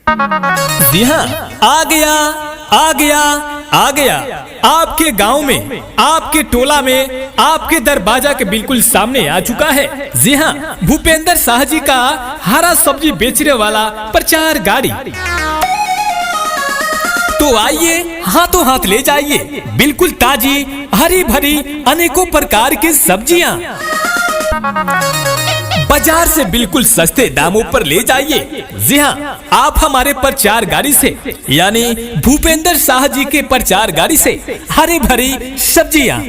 जी हाँ, आ गया आ गया आ गया आपके गांव में, आपके टोला में, आपके दरवाजा के बिल्कुल सामने आ चुका है। जी हाँ, भूपेंद्र शाह जी का हरा सब्जी बेचने वाला प्रचार गाड़ी। तो आइए हाथों हाथ ले जाइए बिल्कुल ताजी हरी भरी अनेकों प्रकार की सब्जियां बाजार से बिल्कुल सस्ते दामों पर ले जाइए। जी हाँ, आप हमारे प्रचार गाड़ी से यानी भूपेंद्र शाह जी के प्रचार गाड़ी से हरी भरी सब्जियां।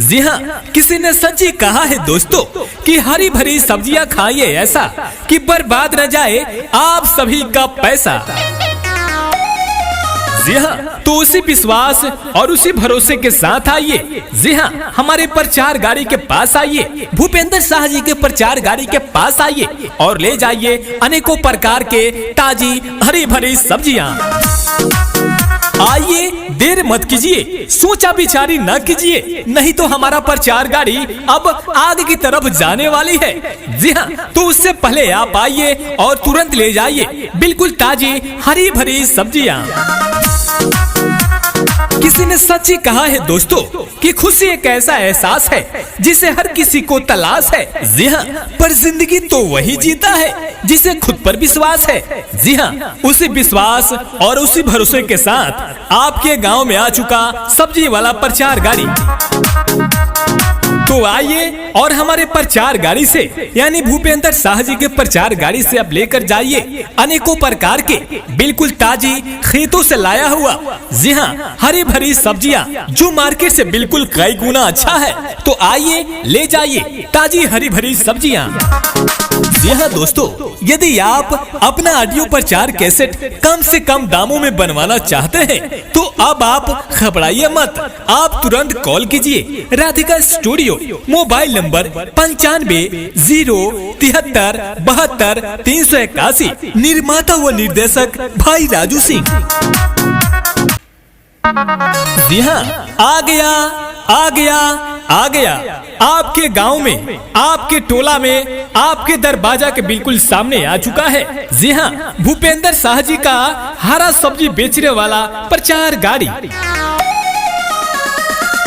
जी हाँ, किसी ने सच ही कहा है दोस्तों कि हरी भरी सब्जियां खाइए ऐसा कि बर्बाद न जाए आप सभी का पैसा। जी हाँ, तो उसी विश्वास और उसी भरोसे के साथ आइए। जी हाँ, हमारे प्रचार गाड़ी के पास आइए, भूपेंद्र शाह जी के प्रचार गाड़ी के पास आइए और ले जाइए अनेकों प्रकार के ताजी हरी भरी सब्जियां। आइए, देर मत कीजिए, सोचा विचारी न कीजिए, नहीं तो हमारा प्रचार गाड़ी अब आगे की तरफ जाने वाली है। जी हाँ, तो उससे पहले आप आइए और तुरंत ले जाइए बिल्कुल ताजी हरी भरी सब्जियां। किसी ने सच ही कहा है दोस्तों कि खुशी एक ऐसा एहसास है जिसे हर किसी को तलाश है। जी हाँ, पर जिंदगी तो वही जीता है जिसे खुद पर विश्वास है। जी हाँ, उसी विश्वास और उसी भरोसे के साथ आपके गांव में आ चुका सब्जी वाला प्रचार गाड़ी। तो आइए और हमारे प्रचार गाड़ी से यानी भूपेंद्र शाह जी के प्रचार गाड़ी से अब लेकर जाइए अनेकों प्रकार के बिल्कुल ताजी खेतों से लाया हुआ। जी हाँ, हरी भरी सब्जियां जो मार्केट से बिल्कुल कई गुना अच्छा है। तो आइए ले जाइए ताजी हरी भरी सब्जियां। जी हाँ दोस्तों, यदि आप अपना ऑडियो प्रचार कैसेट कम से कम दामों में बनवाना चाहते हैं तो अब आप घबराइए मत, आप तुरंत कॉल कीजिए राधिका स्टूडियो, मोबाइल नंबर 95 073 72 381, निर्माता व निर्देशक भाई राजू सिंह। जी हाँ, आ गया आ गया आ गया आपके गांव में, आपके टोला में, आपके दरवाजा के बिल्कुल सामने आ चुका है। जी हाँ, भूपेंद्र शाह जी का हरा सब्जी बेचने वाला प्रचार गाड़ी।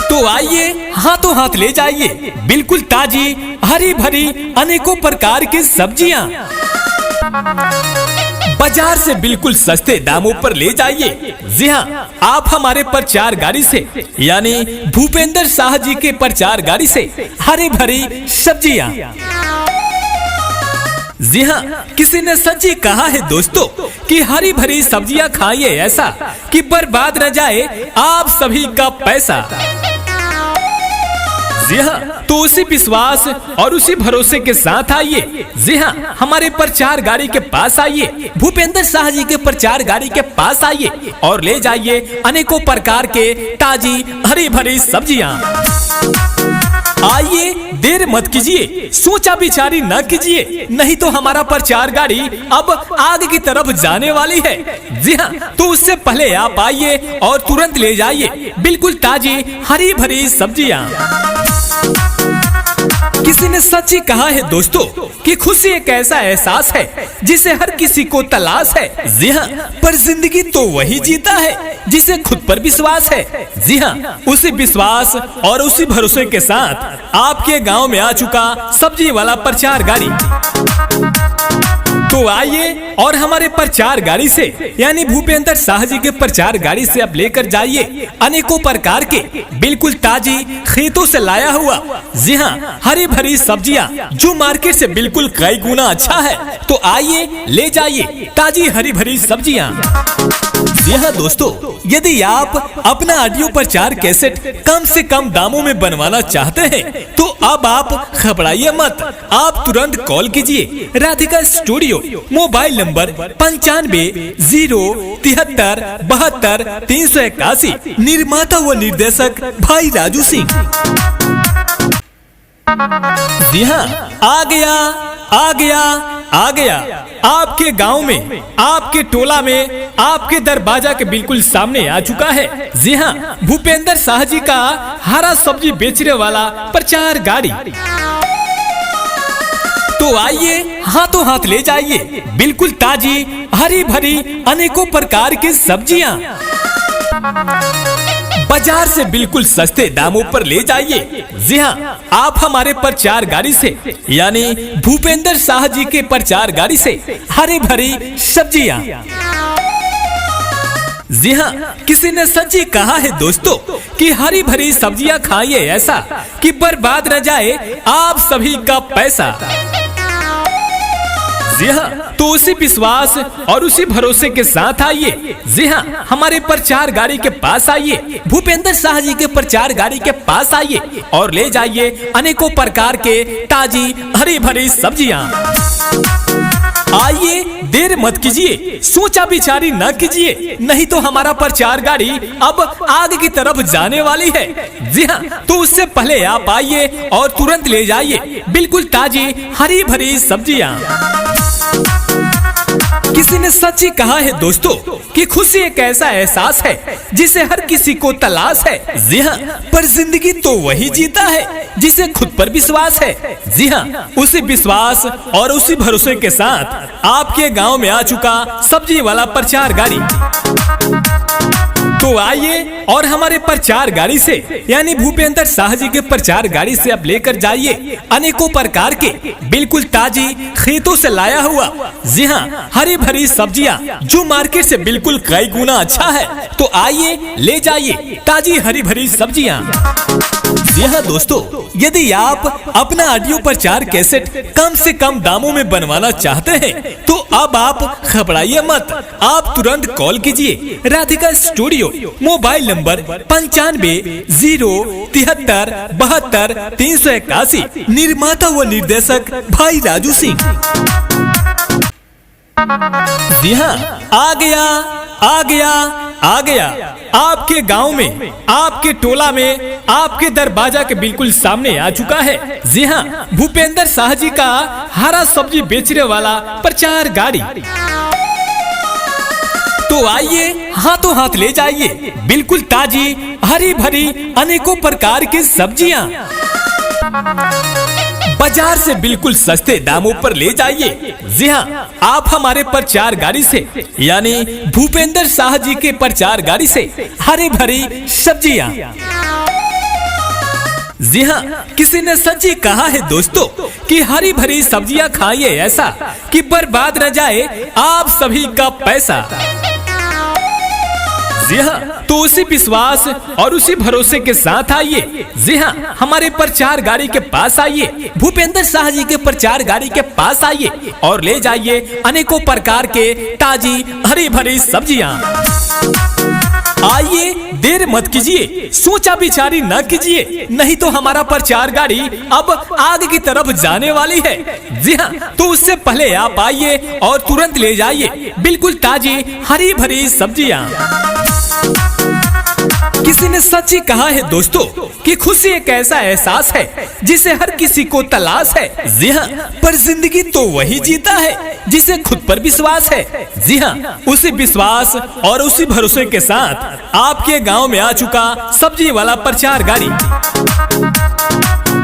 तो आइए हाथों हाथ ले जाइए बिल्कुल ताजी हरी भरी अनेकों प्रकार की सब्जियां बाजार से बिल्कुल सस्ते दामों पर ले जाइए। जी हाँ, आप हमारे प्रचार गाड़ी से यानी भूपेंद्र शाह जी के प्रचार गाड़ी से हरी भरी सब्जियां। जी हाँ, किसी ने सच ही कहा है दोस्तों कि हरी भरी सब्जियां खाइए ऐसा कि बर्बाद न जाए आप सभी का पैसा। जी हाँ, तो उसी विश्वास और उसी भरोसे के साथ आइए। जी हाँ, हमारे प्रचार गाड़ी के पास आइए, भूपेंद्र शाह जी के प्रचार गाड़ी के पास आइए और ले जाइए अनेकों प्रकार के ताजी हरी भरी सब्जियां। आइए, देर मत कीजिए, सोचा विचारी न कीजिए, नहीं तो हमारा प्रचार गाड़ी अब आगे की तरफ जाने वाली है। जी हाँ, तो उससे पहले आप आइए और तुरंत ले जाइए बिल्कुल ताजी हरी भरी सब्जियां। किसी ने सच ही कहा है दोस्तों कि खुशी एक ऐसा एहसास है जिसे हर किसी को तलाश है। जी हाँ, पर जिंदगी तो वही जीता है जिसे खुद पर विश्वास है। जी हाँ, उसी विश्वास और उसी भरोसे के साथ आपके गांव में आ चुका सब्जी वाला प्रचार गाड़ी। तो आइए और हमारे प्रचार गाड़ी से यानी भूपेंद्र शाह जी के प्रचार गाड़ी से अब लेकर जाइए अनेकों प्रकार के बिल्कुल ताजी खेतों से लाया हुआ। जी हाँ, हरी भरी सब्जियां जो मार्केट से बिल्कुल कई गुना अच्छा है। तो आइए ले जाइए ताजी हरी भरी सब्जियां। जी हाँ दोस्तों, यदि आप अपना ऑडियो प्रचार कैसेट कम से कम दामों में बनवाना चाहते हैं तो अब आप घबराइए मत, आप तुरंत कॉल कीजिए राधिका स्टूडियो, मोबाइल नंबर 95 073 72 381, निर्माता व निर्देशक भाई राजू सिंह। जी हाँ, आ गया आ गया आ गया आपके गांव में, आपके टोला में, आपके दरवाजा के बिल्कुल सामने आ चुका है। जी हाँ, भूपेंद्र शाह जी का हरा सब्जी बेचने वाला प्रचार गाड़ी। तो आइए हाथों हाथ ले जाइए बिल्कुल ताजी हरी भरी अनेकों प्रकार की सब्जियां, बाजार से बिल्कुल सस्ते दामों पर ले जाइए। जी हाँ, आप हमारे प्रचार गाड़ी से यानी भूपेंद्र शाह जी के प्रचार गाड़ी से हरी भरी सब्जियां। जी हाँ, किसी ने सच ही कहा है दोस्तों कि हरी भरी सब्जियां खाइए ऐसा कि बर्बाद न जाए आप सभी का पैसा। जी हाँ, तो उसी विश्वास और उसी भरोसे के साथ आइए। जी हाँ, हमारे प्रचार गाड़ी के पास आइए, भूपेंद्र शाह जी के प्रचार गाड़ी के पास आइए और ले जाइए अनेकों प्रकार के ताजी हरी भरी सब्जियां। आइए, देर मत कीजिए, सोचा विचारी न कीजिए, नहीं तो हमारा प्रचार गाड़ी अब आगे की तरफ जाने वाली है। जी हाँ, तो उससे पहले आप आइए और तुरंत ले जाइए बिल्कुल ताजी हरी भरी सब्जियां। किसी ने सच ही कहा है दोस्तों कि खुशी एक ऐसा एहसास है जिसे हर किसी को तलाश है। जी हाँ, पर जिंदगी तो वही जीता है जिसे खुद पर विश्वास है। जी हाँ, उसी विश्वास और उसी भरोसे के साथ आपके गांव में आ चुका सब्जी वाला प्रचार गाड़ी। तो आइए और हमारे प्रचार गाड़ी से यानी भूपेंद्र शाह जी के प्रचार गाड़ी से अब लेकर जाइए अनेकों प्रकार के बिल्कुल ताजी खेतों से लाया हुआ, जी हाँ, हरी भरी सब्जियां जो मार्केट से बिल्कुल कई गुना अच्छा है। तो आइए ले जाइए ताजी हरी भरी सब्जियां। जी हाँ दोस्तों, यदि आप अपना ऑडियो प्रचार कैसेट कम से कम दामों में बनवाना चाहते हैं तो अब आप घबराइए मत, आप तुरंत कॉल कीजिए राधिका स्टूडियो, मोबाइल नंबर 95-073-72-381, निर्माता व निर्देशक भाई राजू सिंह। जी हाँ, आ गया आपके गांव में, आपके टोला में, आपके दरवाजा के बिल्कुल सामने आ चुका है। जी हाँ, भूपेंद्र शाह जी का हरा सब्जी बेचने वाला प्रचार गाड़ी। तो आइए हाथों हाथ ले जाइए बिल्कुल ताजी हरी भरी अनेकों प्रकार की सब्जियां, बाजार से बिल्कुल सस्ते दामों पर ले जाइए। जी हाँ, आप हमारे प्रचार गाड़ी से यानी भूपेंद्र शाह जी के प्रचार गाड़ी से हरी भरी सब्जियां। जी हाँ, किसी ने सच ही कहा है दोस्तों कि हरी भरी सब्जियां खाइए ऐसा कि बर्बाद न जाए आप सभी का पैसा। जी हाँ, तो उसी विश्वास और उसी भरोसे के साथ आइए। जी हाँ, हमारे प्रचार गाड़ी के पास आइए, भूपेंद्र शाह जी के प्रचार गाड़ी के पास आइए और ले जाइए अनेकों प्रकार के ताजी हरी भरी सब्जियां। आइए, देर मत कीजिए, सोचा विचारी न कीजिए, नहीं तो हमारा प्रचार गाड़ी अब आगे की तरफ जाने वाली है। जी हाँ, तो उससे पहले आप आइए और तुरंत ले जाइए बिल्कुल ताजी हरी भरी सब्जियां। किसी ने सच ही कहा है दोस्तों कि खुशी एक ऐसा एहसास है जिसे हर किसी को तलाश है। जी हाँ, पर जिंदगी तो वही जीता है जिसे खुद पर विश्वास है। जी हाँ, उसी विश्वास और उसी भरोसे के साथ आपके गांव में आ चुका सब्जी वाला प्रचार गाड़ी।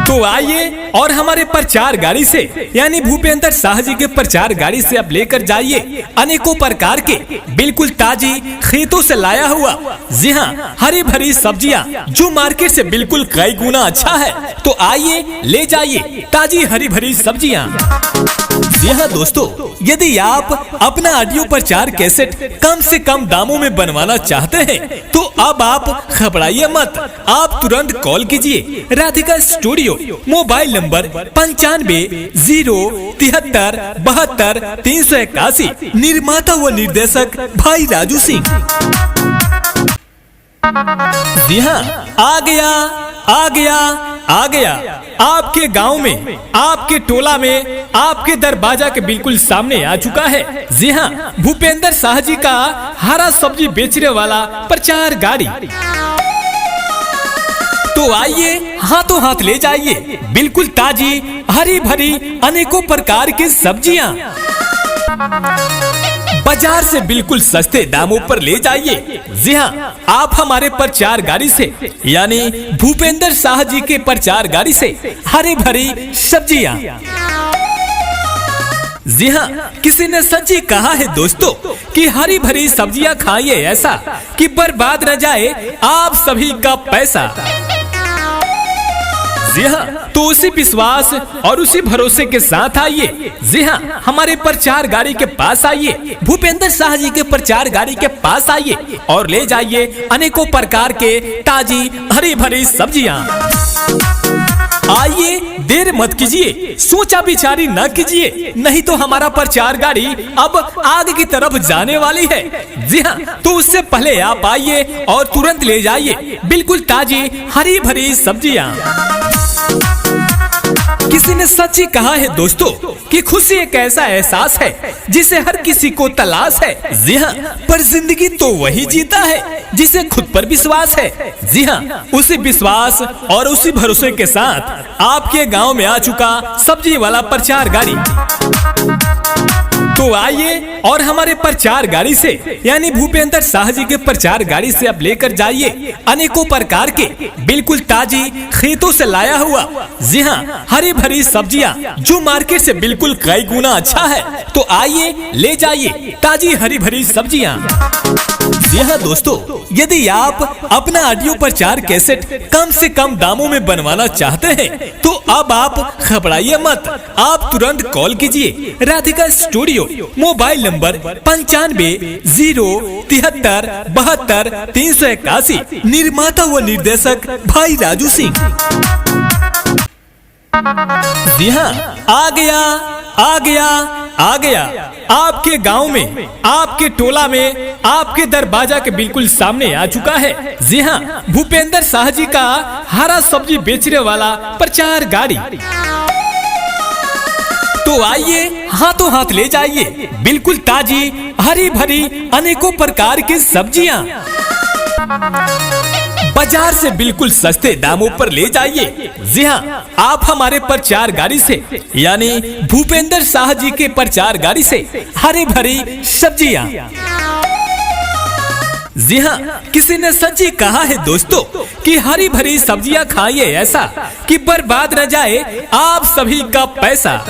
तो आइए और हमारे प्रचार गाड़ी से यानी भूपेंद्र शाह जी के प्रचार गाड़ी से अब लेकर जाइए अनेकों प्रकार के बिल्कुल ताजी खेतों से लाया हुआ, जी हाँ, हरी भरी सब्जियां जो मार्केट से बिल्कुल कई गुना अच्छा है। तो आइए ले जाइए ताजी हरी भरी सब्जियां। जी हाँ दोस्तों, यदि आप अपना ऑडियो प्रचार कैसेट कम से कम दामों में बनवाना चाहते हैं तो अब आप घबराइए मत, आप तुरंत कॉल कीजिए राधिका स्टूडियो, मोबाइल नंबर 95-073-72-381, निर्माता व निर्देशक भाई राजू सिंह। जी हाँ, आ गया आपके गांव में, आपके टोला में, आपके दरवाजा के बिल्कुल सामने आ चुका है। जी हाँ, भूपेंद्र शाह जी का हरा सब्जी बेचने वाला प्रचार गाड़ी। तो आइए हाथों हाथ ले जाइए बिल्कुल ताजी हरी भरी अनेकों प्रकार की सब्जियां, बाजार से बिल्कुल सस्ते दामों पर ले जाइए। जी हाँ, आप हमारे प्रचार गाड़ी से यानी भूपेंद्र शाह जी के प्रचार गाड़ी से हरी भरी सब्जियां। जी हाँ, किसी ने सच ही कहा है दोस्तों कि हरी भरी सब्जियां खाइए ऐसा कि बर्बाद न जाए आप सभी का पैसा। जी हाँ, तो उसी विश्वास और उसी भरोसे के साथ आइए। जी हाँ, हमारे प्रचार गाड़ी के पास आइए, भूपेंद्र शाह जी के प्रचार गाड़ी के पास आइए और ले जाइए अनेकों प्रकार के ताजी हरी भरी सब्जियां। आइए, देर मत कीजिए, सोचा विचारी न कीजिए, नहीं तो हमारा प्रचार गाड़ी अब आगे की तरफ जाने वाली है। जी हाँ, तो उससे पहले आप आइए और तुरंत ले जाइए बिल्कुल ताजी हरी भरी सब्जियां। किसी ने सच ही कहा है दोस्तों कि खुशी एक ऐसा एहसास है जिसे हर किसी को तलाश है। जी हाँ, पर जिंदगी तो वही जीता है जिसे खुद पर विश्वास है। जी हाँ, उसी विश्वास और उसी भरोसे के साथ आपके गांव में आ चुका सब्जी वाला प्रचार गाड़ी। तो आइए और हमारे प्रचार गाड़ी से यानी भूपेंद्र शाह जी के प्रचार गाड़ी से अब लेकर जाइए अनेकों प्रकार के बिल्कुल ताजी खेतों से लाया हुआ, जी हाँ, हरी भरी सब्जियां जो मार्केट से बिल्कुल कई गुना अच्छा है। तो आइए, ले जाइए ताजी हरी भरी सब्जियां। जी हाँ दोस्तों, यदि आप अपना ऑडियो प्रचार कैसेट कम से कम दामों में बनवाना चाहते हैं तो अब आप घबराइए मत, आप तुरंत कॉल कीजिए राधिका स्टूडियो, मोबाइल नंबर 95 073 72 381, निर्माता व निर्देशक भाई राजू सिंह। जी हाँ, आ गया आपके गांव में, आपके टोला में, आपके दरवाजा के बिल्कुल सामने आ चुका है। जी हाँ, भूपेंद्र शाह जी का हरा सब्जी बेचने वाला प्रचार गाड़ी। तो आइए, हाथों हाथ ले जाइए बिल्कुल ताजी हरी भरी अनेकों प्रकार की सब्जियां, बाजार से बिल्कुल सस्ते दामों पर ले जाइए। जी हाँ, आप हमारे प्रचार गाड़ी से यानी भूपेंद्र शाह जी के प्रचार गाड़ी से हरी भरी सब्जियां। जी हाँ, किसी ने सच ही कहा है दोस्तों कि हरी भरी सब्जियां खाइए ऐसा कि बर्बाद न जाए आप सभी का पैसा।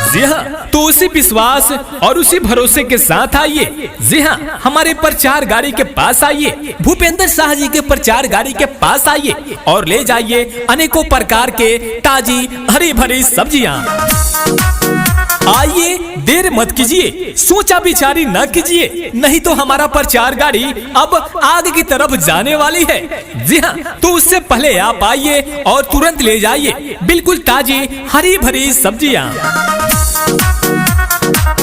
जी हाँ, तो उसी विश्वास और उसी भरोसे के साथ आइए। जी हाँ, हमारे प्रचार गाड़ी के पास आइए, भूपेंद्र शाह जी के प्रचार गाड़ी के पास आइए और ले जाइए अनेकों प्रकार के ताजी हरी भरी सब्जियां। आइए, देर मत कीजिए, सोचा विचारी न कीजिए, नहीं तो हमारा प्रचार गाड़ी अब आगे की तरफ जाने वाली है। जी हाँ, तो उससे पहले आप आइए और तुरंत ले जाइए बिल्कुल ताजी हरी भरी सब्जियां।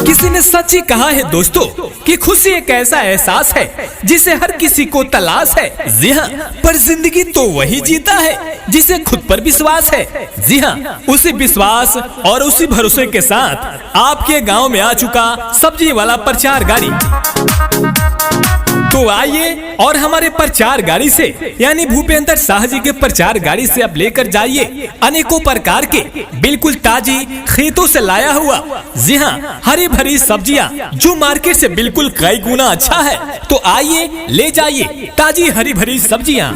किसी ने सच ही कहा है दोस्तों कि खुशी एक ऐसा एहसास है जिसे हर किसी को तलाश है। जी हाँ, पर जिंदगी तो वही जीता है जिसे खुद पर विश्वास है। जी हाँ, उसी विश्वास और उसी भरोसे के साथ आपके गांव में आ चुका सब्जी वाला प्रचार गाड़ी। तो आइए और हमारे प्रचार गाड़ी से यानी भूपेंद्र शाह जी के प्रचार गाड़ी से अब लेकर जाइए अनेकों प्रकार के बिल्कुल ताजी खेतों से लाया हुआ, जी हाँ, हरी भरी सब्जियां जो मार्केट से बिल्कुल कई गुना अच्छा है। तो आइए, ले जाइए ताजी हरी भरी सब्जियां।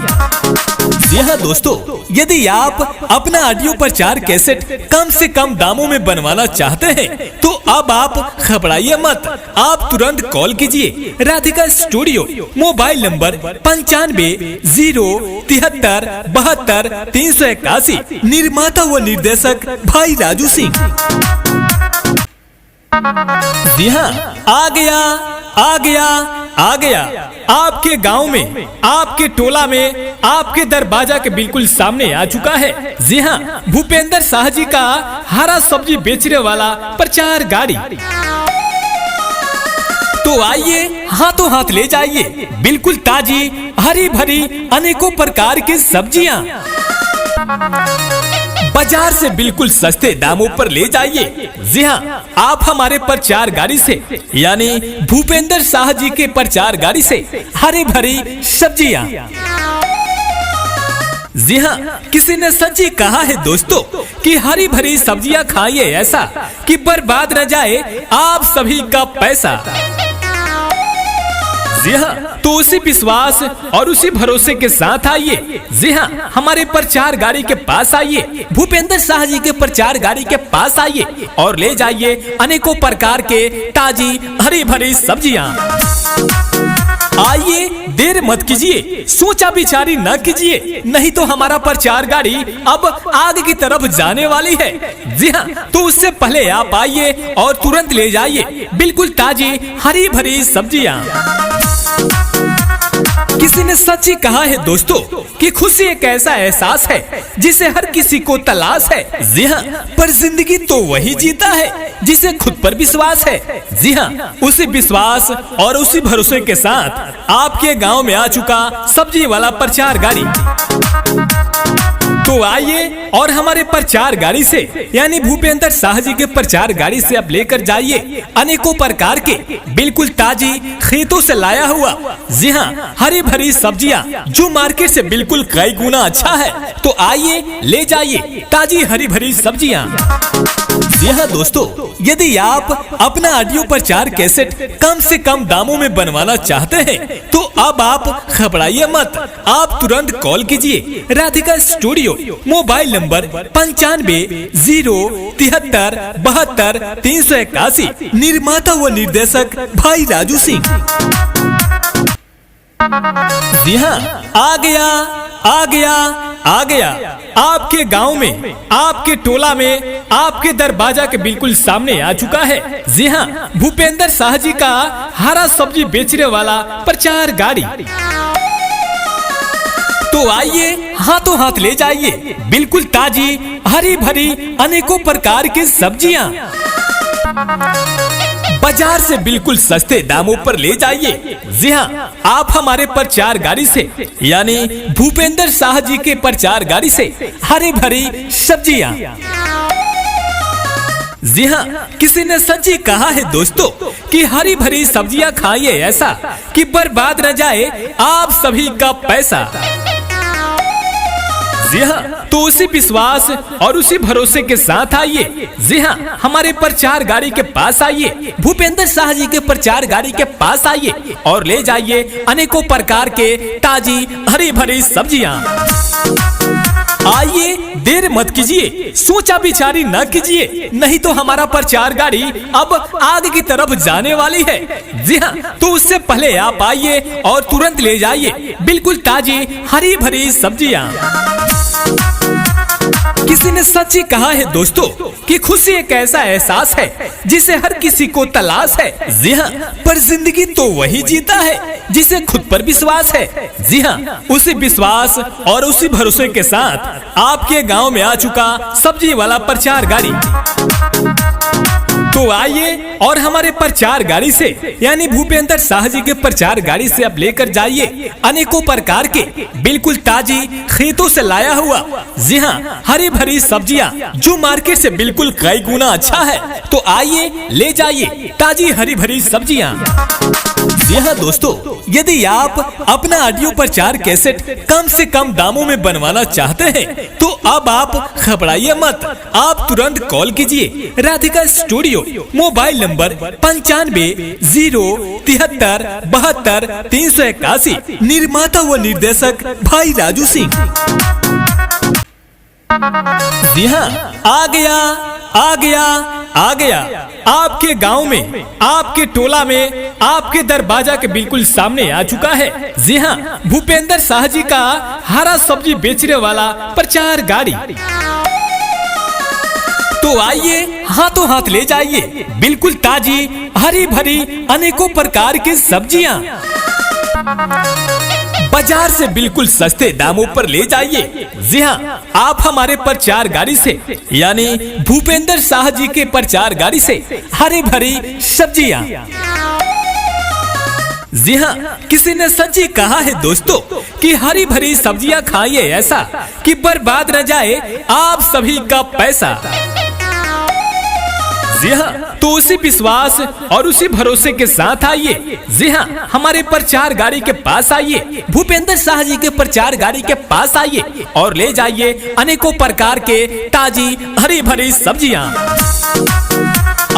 जी हाँ दोस्तों, यदि आप अपना ऑडियो प्रचार कैसेट कम से कम दामों में बनवाना चाहते हैं तो अब आप घबराइए मत, आप तुरंत कॉल कीजिए राधिका स्टूडियो, मोबाइल नंबर 95 073 72 381, निर्माता व निर्देशक भाई राजू सिंह। जी हाँ, आ गया आपके गांव में, आपके टोला में, आपके दरवाजा के बिल्कुल सामने आ चुका है। जी हाँ, भूपेंद्र शाह जी का हरा सब्जी बेचने वाला प्रचार गाड़ी। तो आइए, हाथों हाथ ले जाइए बिल्कुल ताजी हरी भरी अनेकों प्रकार की सब्जियां, बाजार से बिल्कुल सस्ते दामों पर ले जाइए। जी हाँ, आप हमारे प्रचार गाड़ी से यानी भूपेंद्र शाह जी के प्रचार गाड़ी से हरी भरी सब्जियां। जी हाँ, किसी ने सच ही कहा है दोस्तों कि हरी भरी सब्जियां खाइए ऐसा कि बर्बाद न जाए आप सभी का पैसा। जी हाँ, तो उसी विश्वास और उसी भरोसे के साथ आइए। जी हाँ, हमारे प्रचार गाड़ी के पास आइए, भूपेंद्र शाह जी के प्रचार गाड़ी के पास आइए और ले जाइए अनेकों प्रकार के ताजी हरी भरी सब्जियाँ। आइए, देर मत कीजिए, सोचा विचारी न कीजिए, नहीं तो हमारा प्रचार गाड़ी अब आगे की तरफ जाने वाली है। जी हाँ, तो उससे पहले आप आइए और तुरंत ले जाइए बिल्कुल ताजी हरी भरी सब्जियाँ। किसी ने सच ही कहा है दोस्तों कि खुशी एक ऐसा एहसास है जिसे हर किसी को तलाश है। जी हाँ, पर जिंदगी तो वही जीता है जिसे खुद पर विश्वास है। जी हाँ, उसी विश्वास और उसी भरोसे के साथ आपके गांव में आ चुका सब्जी वाला प्रचार गाड़ी। तो आइए और हमारे प्रचार गाड़ी से यानी भूपेंद्र शाह जी के प्रचार गाड़ी से आप लेकर जाइए अनेकों प्रकार के बिल्कुल ताजी खेतों से लाया हुआ, जी हाँ, हरी भरी सब्जियाँ जो मार्केट से बिल्कुल कई गुना अच्छा है। तो आइए, ले जाइए ताजी हरी भरी सब्जियाँ। जी हाँ दोस्तों, यदि आप अपना ऑडियो प्रचार कैसेट कम से कम दामों में बनवाना चाहते हैं तो अब आप घबराइए मत, आप तुरंत कॉल कीजिए राधिका स्टूडियो, मोबाइल नंबर 95-073-72-381, निर्माता व निर्देशक भाई राजू सिंह। जी हाँ, आ गया आपके गांव में, आपके टोला में, आपके दरवाजा के बिल्कुल सामने आ चुका है। जी हाँ, भूपेंद्र शाह जी का हरा सब्जी बेचने वाला प्रचार गाड़ी। तो आइए, हाथों हाथ ले जाइए बिल्कुल ताजी हरी भरी अनेकों प्रकार की सब्जियाँ, बाजार से बिल्कुल सस्ते दामों पर ले जाइए। जी हाँ, आप हमारे प्रचार गाड़ी से यानी भूपेंद्र शाह जी के प्रचार गाड़ी से हरी भरी सब्जियाँ। जी हाँ, किसी ने सच ही कहा है दोस्तों कि हरी भरी सब्जियाँ खाइए ऐसा कि बर्बाद न जाए आप सभी का पैसा। जी हाँ, तो उसी विश्वास और उसी भरोसे के साथ आइए। जी हाँ, हमारे प्रचार गाड़ी के पास आइए, भूपेंद्र शाह जी के प्रचार गाड़ी के पास आइए और ले जाइए अनेकों प्रकार के ताजी हरी भरी सब्जियाँ। आइए, देर मत कीजिए, सोचा विचारी न कीजिए, नहीं तो हमारा प्रचार गाड़ी अब आगे की तरफ जाने वाली है। जी हाँ, तो उससे पहले आप आइए और तुरंत ले जाइए बिल्कुल ताजी हरी भरी सब्जियाँ। किसी ने सच ही कहा है दोस्तों कि खुशी एक ऐसा एहसास है जिसे हर किसी को तलाश है। जी हाँ, पर जिंदगी तो वही जीता है जिसे खुद पर विश्वास है। जी हाँ, उसी विश्वास और उसी भरोसे के साथ आपके गांव में आ चुका सब्जी वाला प्रचार गाड़ी। तो आइए और हमारे प्रचार गाड़ी से यानी भूपेंद्र शाह जी के प्रचार गाड़ी से आप लेकर जाइए अनेकों प्रकार के बिल्कुल ताजी खेतों से लाया हुआ, जी हाँ, हरी भरी सब्जियाँ जो मार्केट से बिल्कुल कई गुना अच्छा है। तो आइए, ले जाइए ताजी हरी भरी सब्जियाँ। जी हाँ दोस्तों, यदि आप अपना ऑडियो प्रचार कैसेट कम से कम दामों में बनवाना चाहते हैं तो अब आप घबराइए मत, आप तुरंत कॉल कीजिए राधिका स्टूडियो, मोबाइल नंबर 95-073-72-381, निर्माता व निर्देशक भाई राजू सिंह। जी हाँ, आ गया आपके गांव में, आपके टोला में, आपके दरवाजा के बिल्कुल सामने आ चुका है। जी हाँ, भूपेंद्र शाह जी का हरा सब्जी बेचने वाला प्रचार गाड़ी। तो आइए, हाथों हाथ ले जाइए बिल्कुल ताजी हरी भरी अनेकों प्रकार की सब्जियाँ, बाजार से बिल्कुल सस्ते दामों पर ले जाइए। जी हाँ, आप हमारे प्रचार गाड़ी से यानी भूपेंद्र शाह जी के प्रचार गाड़ी से हरी भरी सब्जियाँ। जी हाँ, किसी ने सच ही कहा है दोस्तों कि हरी भरी सब्जियाँ खाइए ऐसा कि बर्बाद न जाए आप सभी का पैसा। जी हाँ, तो उसी विश्वास और उसी भरोसे के साथ आइए। जी हाँ, हमारे प्रचार गाड़ी के पास आइए, भूपेंद्र शाह जी के प्रचार गाड़ी के पास आइए और ले जाइए अनेकों प्रकार के ताजी हरी भरी सब्जियाँ।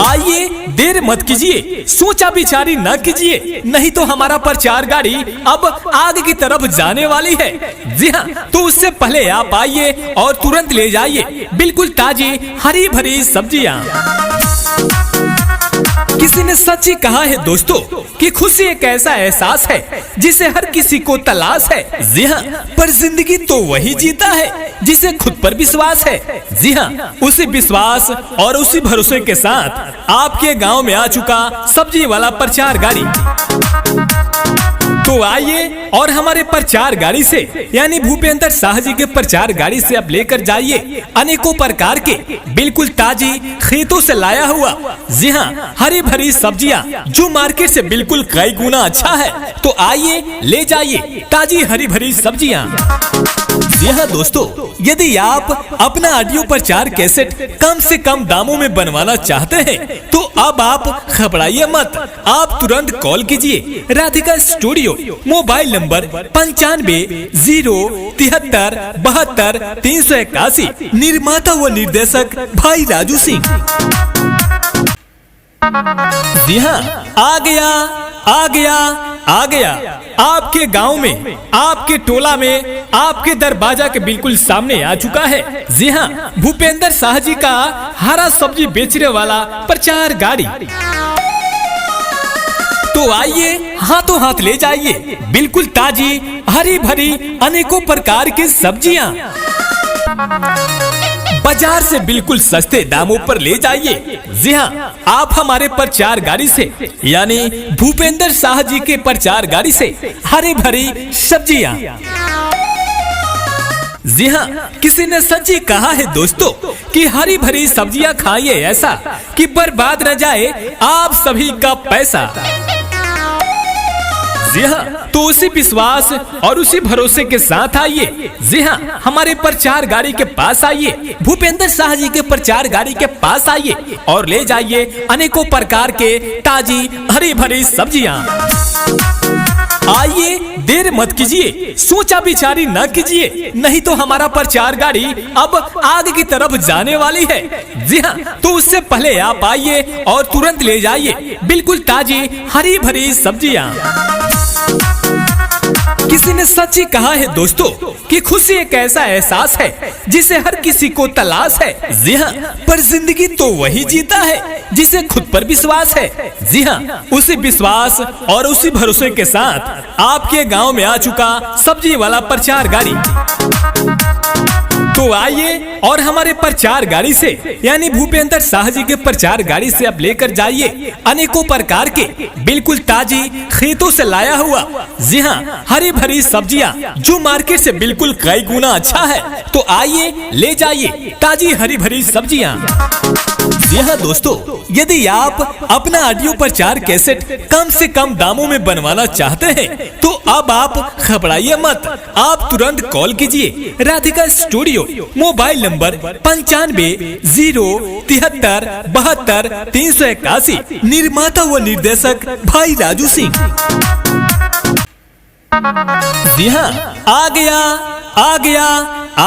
आइए, देर मत कीजिए, सोचा विचारी न कीजिए, नहीं तो हमारा प्रचार गाड़ी अब आगे की तरफ जाने वाली है। जी हाँ, तो उससे पहले आप आइए और तुरंत ले जाइए बिल्कुल ताजी हरी भरी सब्जियाँ। किसी ने सच ही कहा है दोस्तों कि खुशी एक ऐसा एहसास है जिसे हर किसी को तलाश है। जी हाँ, पर जिंदगी तो वही जीता है जिसे खुद पर विश्वास है। जी हाँ, उसी विश्वास और उसी भरोसे के साथ आपके गांव में आ चुका सब्जी वाला प्रचार गाड़ी। तो आइए और हमारे प्रचार गाड़ी से यानी भूपेंद्र शाह जी के प्रचार गाड़ी से आप लेकर जाइए अनेकों प्रकार के बिल्कुल ताजी खेतों से लाया हुआ, जी हाँ, हरी भरी सब्जियाँ जो मार्केट से बिल्कुल कई गुना अच्छा है। तो आइए ले जाइए ताजी हरी भरी सब्जियाँ। जी हाँ दोस्तों, यदि आप अपना ऑडियो प्रचार कैसेट कम से कम दामों में बनवाना चाहते हैं तो अब आप घबराइए मत, आप तुरंत कॉल कीजिए राधिका स्टूडियो, मोबाइल नंबर 95 073 72 381, निर्माता व निर्देशक भाई राजू सिंह। जी हाँ, आ गया आपके गांव में, आपके टोला में, आपके दरवाजा के बिल्कुल सामने आ चुका है। जी हाँ, भूपेंद्र शाह जी का हरा सब्जी बेचने वाला प्रचार गाड़ी। तो आइए हाथों हाथ ले जाइए बिल्कुल ताजी हरी भरी अनेकों प्रकार की सब्जियाँ, बाजार से बिल्कुल सस्ते दामों पर ले जाइए। जी हाँ, आप हमारे प्रचार गाड़ी से यानी भूपेंद्र शाह जी के प्रचार गाड़ी से हरी भरी सब्जियाँ। जी हाँ, किसी ने सच ही कहा है दोस्तों कि हरी भरी सब्जियाँ खाइए ऐसा कि बर्बाद न जाए आप सभी का पैसा। जी हाँ, तो उसी विश्वास और उसी भरोसे के साथ आइए। जी हाँ, हमारे प्रचार गाड़ी के पास आइए, भूपेंद्र शाह जी के प्रचार गाड़ी के पास आइए और ले जाइए अनेकों प्रकार के ताजी हरी भरी सब्जियाँ। आइए, देर मत कीजिए, सोचा विचारी न कीजिए, नहीं तो हमारा प्रचार गाड़ी अब आगे की तरफ जाने वाली है। जी हाँ, तो उससे पहले आप आइए और तुरंत ले जाइए बिल्कुल ताजी हरी भरी सब्जियाँ। किसी ने सच ही कहा है दोस्तों कि खुशी एक ऐसा एहसास है जिसे हर किसी को तलाश है। जी हाँ, पर जिंदगी तो वही जीता है जिसे खुद पर विश्वास है। जी हाँ, उसी विश्वास और उसी भरोसे के साथ आपके गांव में आ चुका सब्जी वाला प्रचार गाड़ी। तो आइए और हमारे प्रचार गाड़ी से यानी भूपेंद्र शाह जी के प्रचार गाड़ी से आप लेकर जाइए अनेकों प्रकार के बिल्कुल ताजी खेतों से लाया हुआ, जी हाँ, हरी भरी सब्जियाँ जो मार्केट से बिल्कुल कई गुना अच्छा है। तो आइए ले जाइए ताजी हरी भरी सब्जियाँ। जी हाँ दोस्तों, यदि आप अपना ऑडियो प्रचार कैसेट कम से कम दामों में बनवाना चाहते हैं तो अब आप घबराइए मत, आप तुरंत कॉल कीजिए राधिका स्टूडियो, मोबाइल नंबर 95 073 72 381, निर्माता व निर्देशक भाई राजू सिंह। जी हाँ, आ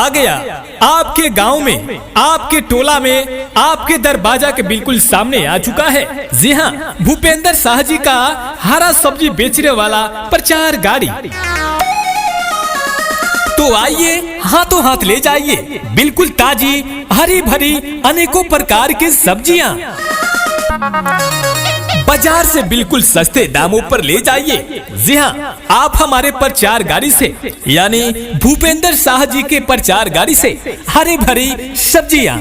गया आपके गांव में, आपके टोला में, आपके दरवाजा के बिल्कुल सामने आ चुका है। जी हाँ, भूपेंद्र शाह जी का हरा सब्जी बेचने वाला प्रचार गाड़ी। तो आइए हाथों हाथ ले जाइए बिल्कुल ताजी हरी भरी अनेकों प्रकार की सब्जियाँ, बाजार से बिल्कुल सस्ते दामों पर ले जाइए। जी हाँ, आप हमारे प्रचार गाड़ी से यानी भूपेंद्र शाह जी के प्रचार गाड़ी से हरी भरी सब्जियाँ।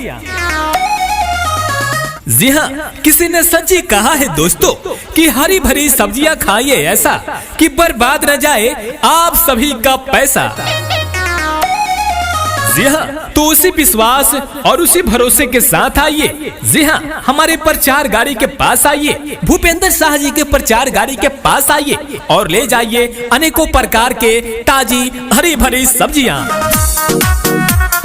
जी हाँ, किसी ने सच ही कहा है दोस्तों कि हरी भरी सब्जियाँ खाइए ऐसा कि बर्बाद न जाए आप सभी का पैसा। जी हाँ, तो उसी विश्वास और उसी भरोसे के साथ आइए। जी हाँ, हमारे प्रचार गाड़ी के पास आइए, भूपेंद्र शाह जी के प्रचार गाड़ी के पास आइए और ले जाइए अनेकों प्रकार के ताजी हरी भरी सब्जियाँ।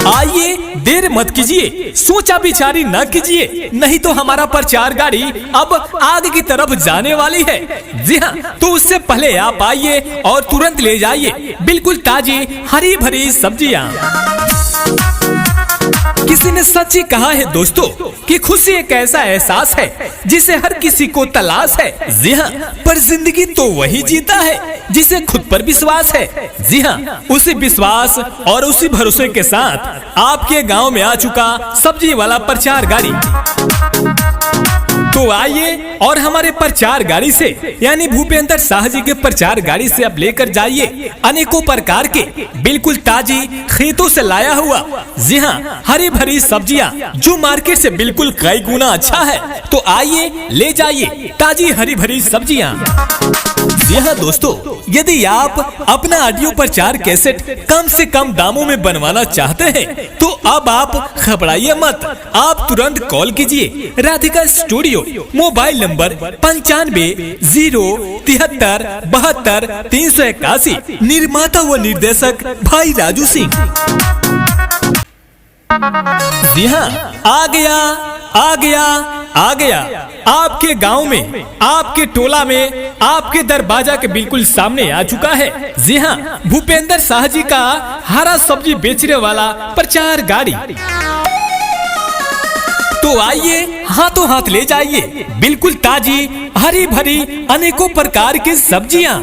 आइए, देर मत कीजिए, सोचा विचारी न कीजिए, नहीं तो हमारा प्रचार गाड़ी अब आगे की तरफ जाने वाली है। जी हाँ, तो उससे पहले आप आइए और तुरंत ले जाइए बिल्कुल ताजी हरी भरी सब्जियाँ। किसी ने सच ही कहा है दोस्तों कि खुशी एक ऐसा एहसास है जिसे हर किसी को तलाश है। जी हाँ, पर जिंदगी तो वही जीता है जिसे खुद पर विश्वास है। जी हाँ, उसी विश्वास और उसी भरोसे के साथ आपके गांव में आ चुका सब्जी वाला प्रचार गाड़ी। तो आइए और हमारे प्रचार गाड़ी से यानी भूपेंद्र शाह जी के प्रचार गाड़ी से अब लेकर जाइए अनेकों प्रकार के बिल्कुल ताजी खेतों से लाया हुआ, जी हाँ, हरी भरी सब्जियां जो मार्केट से बिल्कुल कई गुना अच्छा है। तो आइए ले जाइए ताजी हरी भरी सब्जियां। जी हाँ दोस्तों, यदि आप अपना ऑडियो प्रचार कैसेट कम से कम दामों में बनवाना चाहते हैं तो अब आप घबराइए मत, आप तुरंत कॉल कीजिए राधिका स्टूडियो, मोबाइल नंबर 95 073 72 381, निर्माता व निर्देशक भाई राजू सिंह। जी हाँ, आ गया आपके गांव में, आपके टोला में, आपके दरवाजा के बिल्कुल सामने आ चुका है। जी हाँ, भूपेंद्र शाह जी का हरा सब्जी बेचने वाला प्रचार गाड़ी। तो आइए हाथों हाथ ले जाइए बिल्कुल ताजी हरी भरी अनेकों प्रकार की सब्जियां,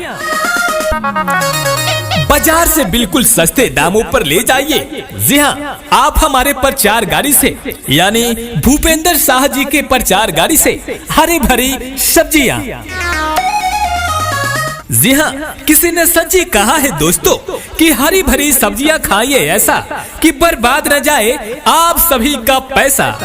बाजार से बिल्कुल सस्ते दामों पर ले जाइए। जी हाँ, आप हमारे प्रचार गाड़ी से यानी भूपेंद्र शाह जी के प्रचार गाड़ी से हरी भरी सब्जियां। जी हाँ, किसी ने सच ही कहा है दोस्तों कि हरी भरी सब्जियां खाइए ऐसा कि बर्बाद न जाए आप सभी का पैसा।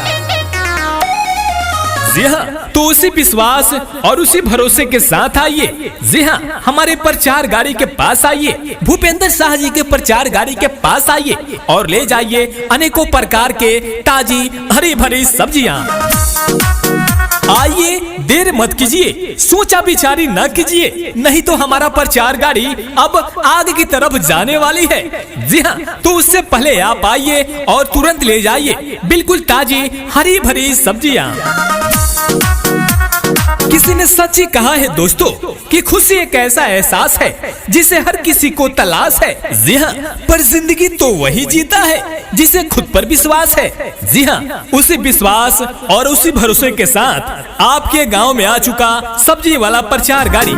जी हाँ, तो उसी विश्वास और उसी भरोसे के साथ आइए। जी हाँ, हमारे प्रचार गाड़ी के पास आइए, भूपेंद्र शाह जी के प्रचार गाड़ी के पास आइए और ले जाइए अनेकों प्रकार के ताजी हरी भरी सब्जियां। आइए, देर मत कीजिए, सोचा विचारी न कीजिए, नहीं तो हमारा प्रचार गाड़ी अब आगे की तरफ जाने वाली है। जी हाँ, तो उससे पहले आप आइए और तुरंत ले जाइए बिल्कुल ताजी हरी भरी सब्जियां। किसी ने सच ही कहा है दोस्तों कि खुशी एक ऐसा एहसास है जिसे हर किसी को तलाश है। जी हाँ, पर जिंदगी तो वही जीता है जिसे खुद पर विश्वास है। जी हाँ, उसी विश्वास और उसी भरोसे के साथ आपके गांव में आ चुका सब्जी वाला प्रचार गाड़ी।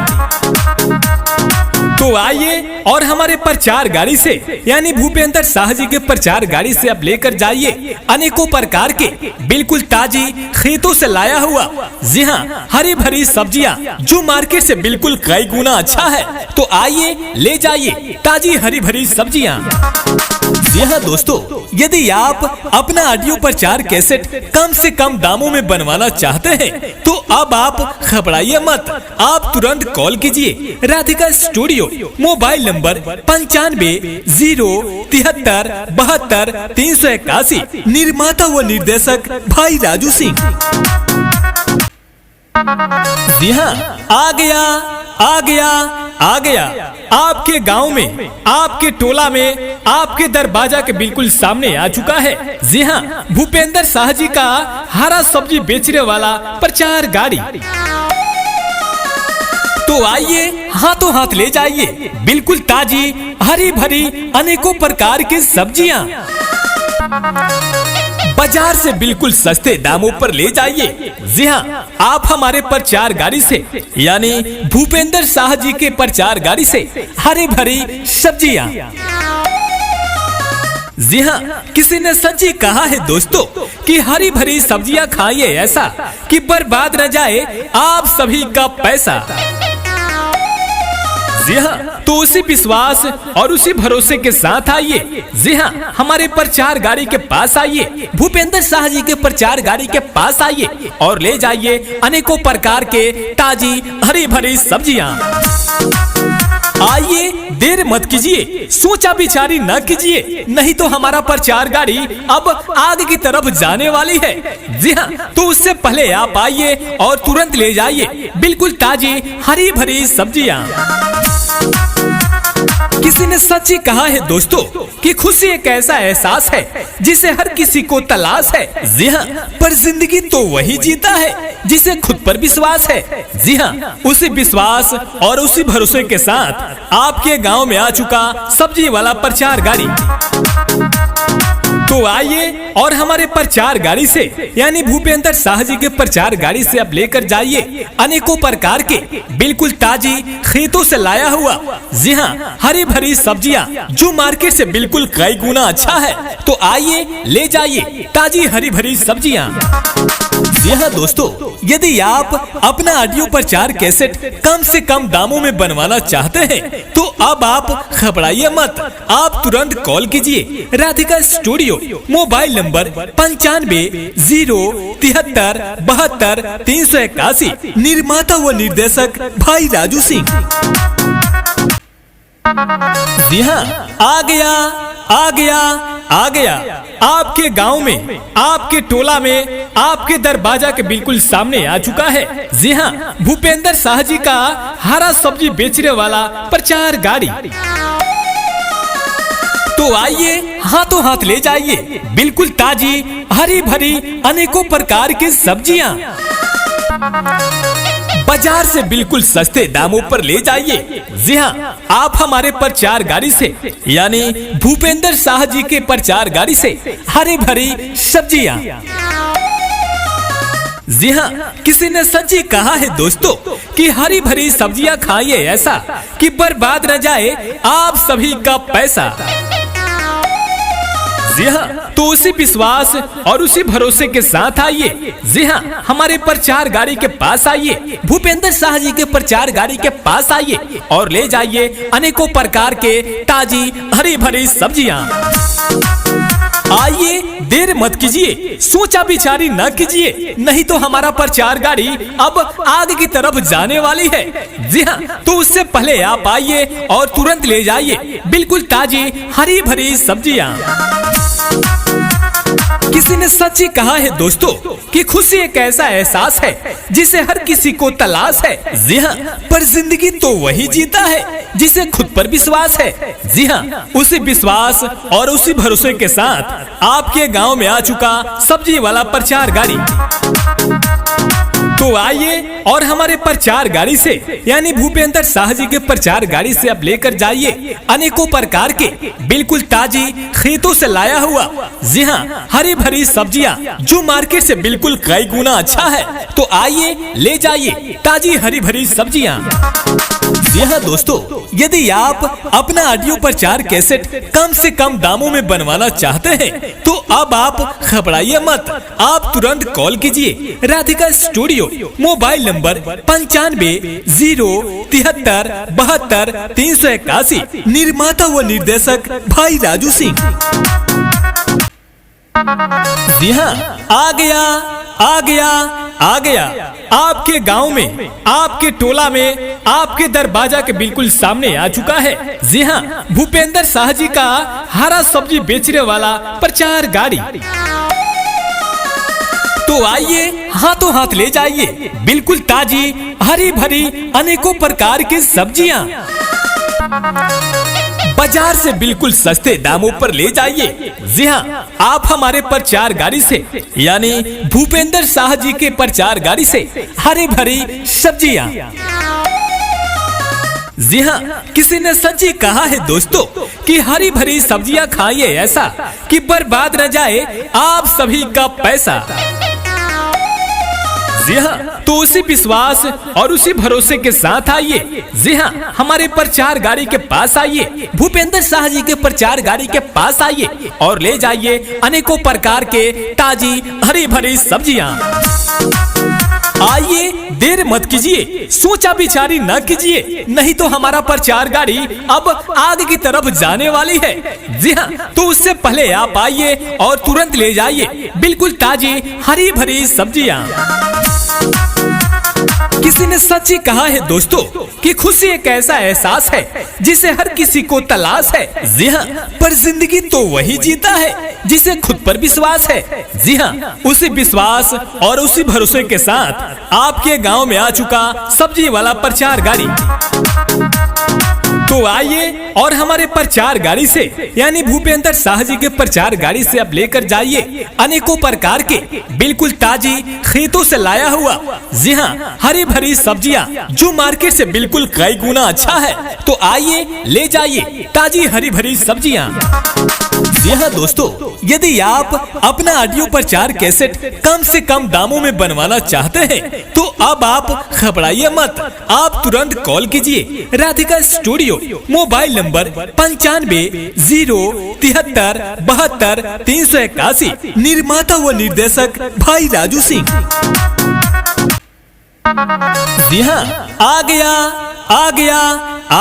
तो आइए और हमारे प्रचार गाड़ी से यानी भूपेंद्र शाह जी के प्रचार गाड़ी से अब लेकर जाइए अनेकों प्रकार के बिल्कुल ताजी खेतों से लाया हुआ, जी हाँ, हरी भरी सब्जियां जो मार्केट से बिल्कुल कई गुना अच्छा है। तो आइए ले जाइए ताजी हरी भरी सब्जियां। जी हाँ दोस्तों, यदि आप अपना ऑडियो प्रचार कैसेट कम से कम दामों में बनवाना चाहते हैं तो अब आप घबराइए मत, आप तुरंत कॉल कीजिए राधिका स्टूडियो, मोबाइल नंबर 95 073 72 381, निर्माता व निर्देशक भाई राजू सिंह। जी हाँ, आ गया आपके गांव में, आपके टोला में, आपके दरवाजा के बिल्कुल सामने आ चुका है। जी हाँ, भूपेंद्र शाह जी का हरा सब्जी बेचने वाला प्रचार गाड़ी। तो आइए हाथों हाथ ले जाइए बिल्कुल ताजी हरी भरी अनेकों प्रकार की सब्जियां, बाजार से बिल्कुल सस्ते दामों पर ले जाइए। जी हाँ, आप हमारे प्रचार गाड़ी से यानी भूपेंद्र शाह जी के प्रचार गाड़ी से हरी भरी सब्जियां। जी हाँ, किसी ने सच ही कहा है दोस्तों कि हरी भरी सब्जियां खाइए ऐसा कि बर्बाद न जाए आप सभी का पैसा। जी हाँ, तो उसी विश्वास और उसी भरोसे के साथ आइए। जी हाँ, हमारे प्रचार गाड़ी के पास आइए, भूपेंद्र शाह जी के प्रचार गाड़ी के पास आइए और ले जाइए अनेकों प्रकार के ताजी हरी भरी सब्जियां। आइए, देर मत कीजिए, सोचा विचारी न कीजिए, नहीं तो हमारा प्रचार गाड़ी अब आगे की तरफ जाने वाली है। जी हाँ, तो उससे पहले आप आइए और तुरंत ले जाइए बिल्कुल ताजी हरी भरी सब्जियां। किसी ने सच ही कहा है दोस्तों कि खुशी एक ऐसा एहसास है जिसे हर किसी को तलाश है। जी हाँ, पर जिंदगी तो वही जीता है जिसे खुद पर विश्वास है। जी हाँ, उसी विश्वास और उसी भरोसे के साथ आपके गांव में आ चुका सब्जी वाला प्रचार गाड़ी। तो आइए और हमारे प्रचार गाड़ी से यानी भूपेंद्र शाह जी के प्रचार गाड़ी से अब लेकर जाइए अनेकों प्रकार के बिल्कुल ताजी खेतों से लाया हुआ, जी हाँ, हरी भरी सब्जियाँ जो मार्केट से बिल्कुल कई गुना अच्छा है। तो आइए ले जाइए ताजी हरी भरी सब्जियाँ। जी हाँ दोस्तों, यदि आप अपना ऑडियो प्रचार कैसेट कम से कम दामों में बनवाना चाहते हैं तो अब आप घबराइए मत, आप तुरंत कॉल कीजिए राधिका स्टूडियो, मोबाइल नंबर 95-073-72-381, निर्माता व निर्देशक भाई राजू सिंह। जी हाँ, आ गया आपके गांव में, आपके टोला में, आपके दरवाजा के बिल्कुल सामने आ चुका है। जी हाँ, भूपेंद्र शाह जी का हरा सब्जी बेचने वाला प्रचार गाड़ी। तो आइए हाथों हाथ ले जाइए बिल्कुल ताजी हरी भरी अनेकों प्रकार की सब्जियां, बाजार से बिल्कुल सस्ते दामों पर ले जाइए। जी हाँ, आप हमारे प्रचार गाड़ी से यानी भूपेंद्र शाह जी के प्रचार गाड़ी से हरी भरी सब्जियां। जी हाँ, किसी ने सच ही कहा है दोस्तों कि हरी भरी सब्जियां खाइए ऐसा कि बर्बाद न जाए आप सभी का पैसा। जी हाँ, तो उसी विश्वास और उसी भरोसे के साथ आइए। जी हाँ, हमारे प्रचार गाड़ी के पास आइए, भूपेंद्र शाह जी के प्रचार गाड़ी के पास आइए और ले जाइए अनेकों प्रकार के ताजी हरी भरी सब्जियां। आइए, देर मत कीजिए, सोचा विचारी न कीजिए, नहीं तो हमारा प्रचार गाड़ी अब आगे की तरफ जाने वाली है। जी हाँ, तो उससे पहले आप आइए और तुरंत ले जाइए बिल्कुल ताजी हरी भरी सब्जियां। किसी ने सच ही कहा है दोस्तों कि खुशी एक ऐसा एहसास है जिसे हर किसी को तलाश है। जी हाँ, पर जिंदगी तो वही जीता है जिसे खुद पर विश्वास है। जी हाँ, उसी विश्वास और उसी भरोसे के साथ आपके गांव में आ चुका सब्जी वाला प्रचार गाड़ी। तो आइए और हमारे प्रचार गाड़ी से यानी भूपेंद्र शाह जी के प्रचार गाड़ी से अब लेकर जाइए अनेकों प्रकार के बिल्कुल ताजी खेतों से लाया हुआ, जी हाँ, हरी भरी सब्जियां जो मार्केट से बिल्कुल कई गुना अच्छा है। तो आइए ले जाइए ताजी हरी भरी सब्जियां। जी हाँ दोस्तों, यदि आप अपना ऑडियो प्रचार कैसेट कम से कम दामों में बनवाना चाहते हैं तो अब आप घबराइए मत, आप तुरंत कॉल कीजिए राधिका स्टूडियो, मोबाइल नंबर 95-073-72-381, निर्माता व निर्देशक भाई राजू सिंह। जी हाँ, आ गया आपके गांव में, आपके टोला में, आपके दरवाजा के बिल्कुल सामने आ चुका है। जी हाँ, भूपेंद्र शाह जी का हरा सब्जी बेचने वाला प्रचार गाड़ी। तो आइए हाथों हाथ ले जाइए बिल्कुल ताजी हरी भरी अनेकों प्रकार की सब्जियां, बाजार से बिल्कुल सस्ते दामों पर ले जाइए। जी हाँ, आप हमारे प्रचार गाड़ी से यानी भूपेंद्र शाह जी के प्रचार गाड़ी से हरी भरी सब्जियां। जी हाँ, किसी ने सच ही कहा है दोस्तों कि हरी भरी सब्जियां खाइए ऐसा कि बर्बाद न जाए आप सभी का पैसा। जी हाँ, तो उसी विश्वास और उसी भरोसे के साथ आइए। जी हाँ, हमारे प्रचार गाड़ी के पास आइए, भूपेंद्र शाह जी के प्रचार गाड़ी के पास आइए और ले जाइए अनेकों प्रकार के ताजी हरी भरी सब्जियां। आइए, देर मत कीजिए, सोचा विचारी न कीजिए, नहीं तो हमारा प्रचार गाड़ी अब आगे की तरफ जाने वाली है। जी हाँ, तो उससे पहले आप आइए और तुरंत ले जाइए बिल्कुल ताजी हरी भरी सब्जियां। किसी ने सच ही कहा है दोस्तों कि खुशी एक ऐसा एहसास है जिसे हर किसी को तलाश है। जी हाँ, पर जिंदगी तो वही जीता है जिसे खुद पर विश्वास है। जी हाँ, उसी विश्वास और उसी भरोसे के साथ आपके गांव में आ चुका सब्जी वाला प्रचार गाड़ी। तो आइए और हमारे प्रचार गाड़ी से यानी भूपेंद्र शाह जी के प्रचार गाड़ी से अब लेकर जाइए अनेकों प्रकार के बिल्कुल ताजी खेतों से लाया हुआ, जी हाँ, हरी भरी सब्जियां जो मार्केट से बिल्कुल कई गुना अच्छा है। तो आइए ले जाइए ताजी हरी भरी सब्जियां। जी हाँ दोस्तों, यदि आप अपना ऑडियो प्रचार कैसेट कम से कम दामों में बनवाना चाहते हैं तो अब आप घबराइए मत। आप तुरंत कॉल कीजिए राधिका स्टूडियो, मोबाइल नंबर 95-073-72-381, निर्माता व निर्देशक भाई राजू सिंह। जी हाँ, आ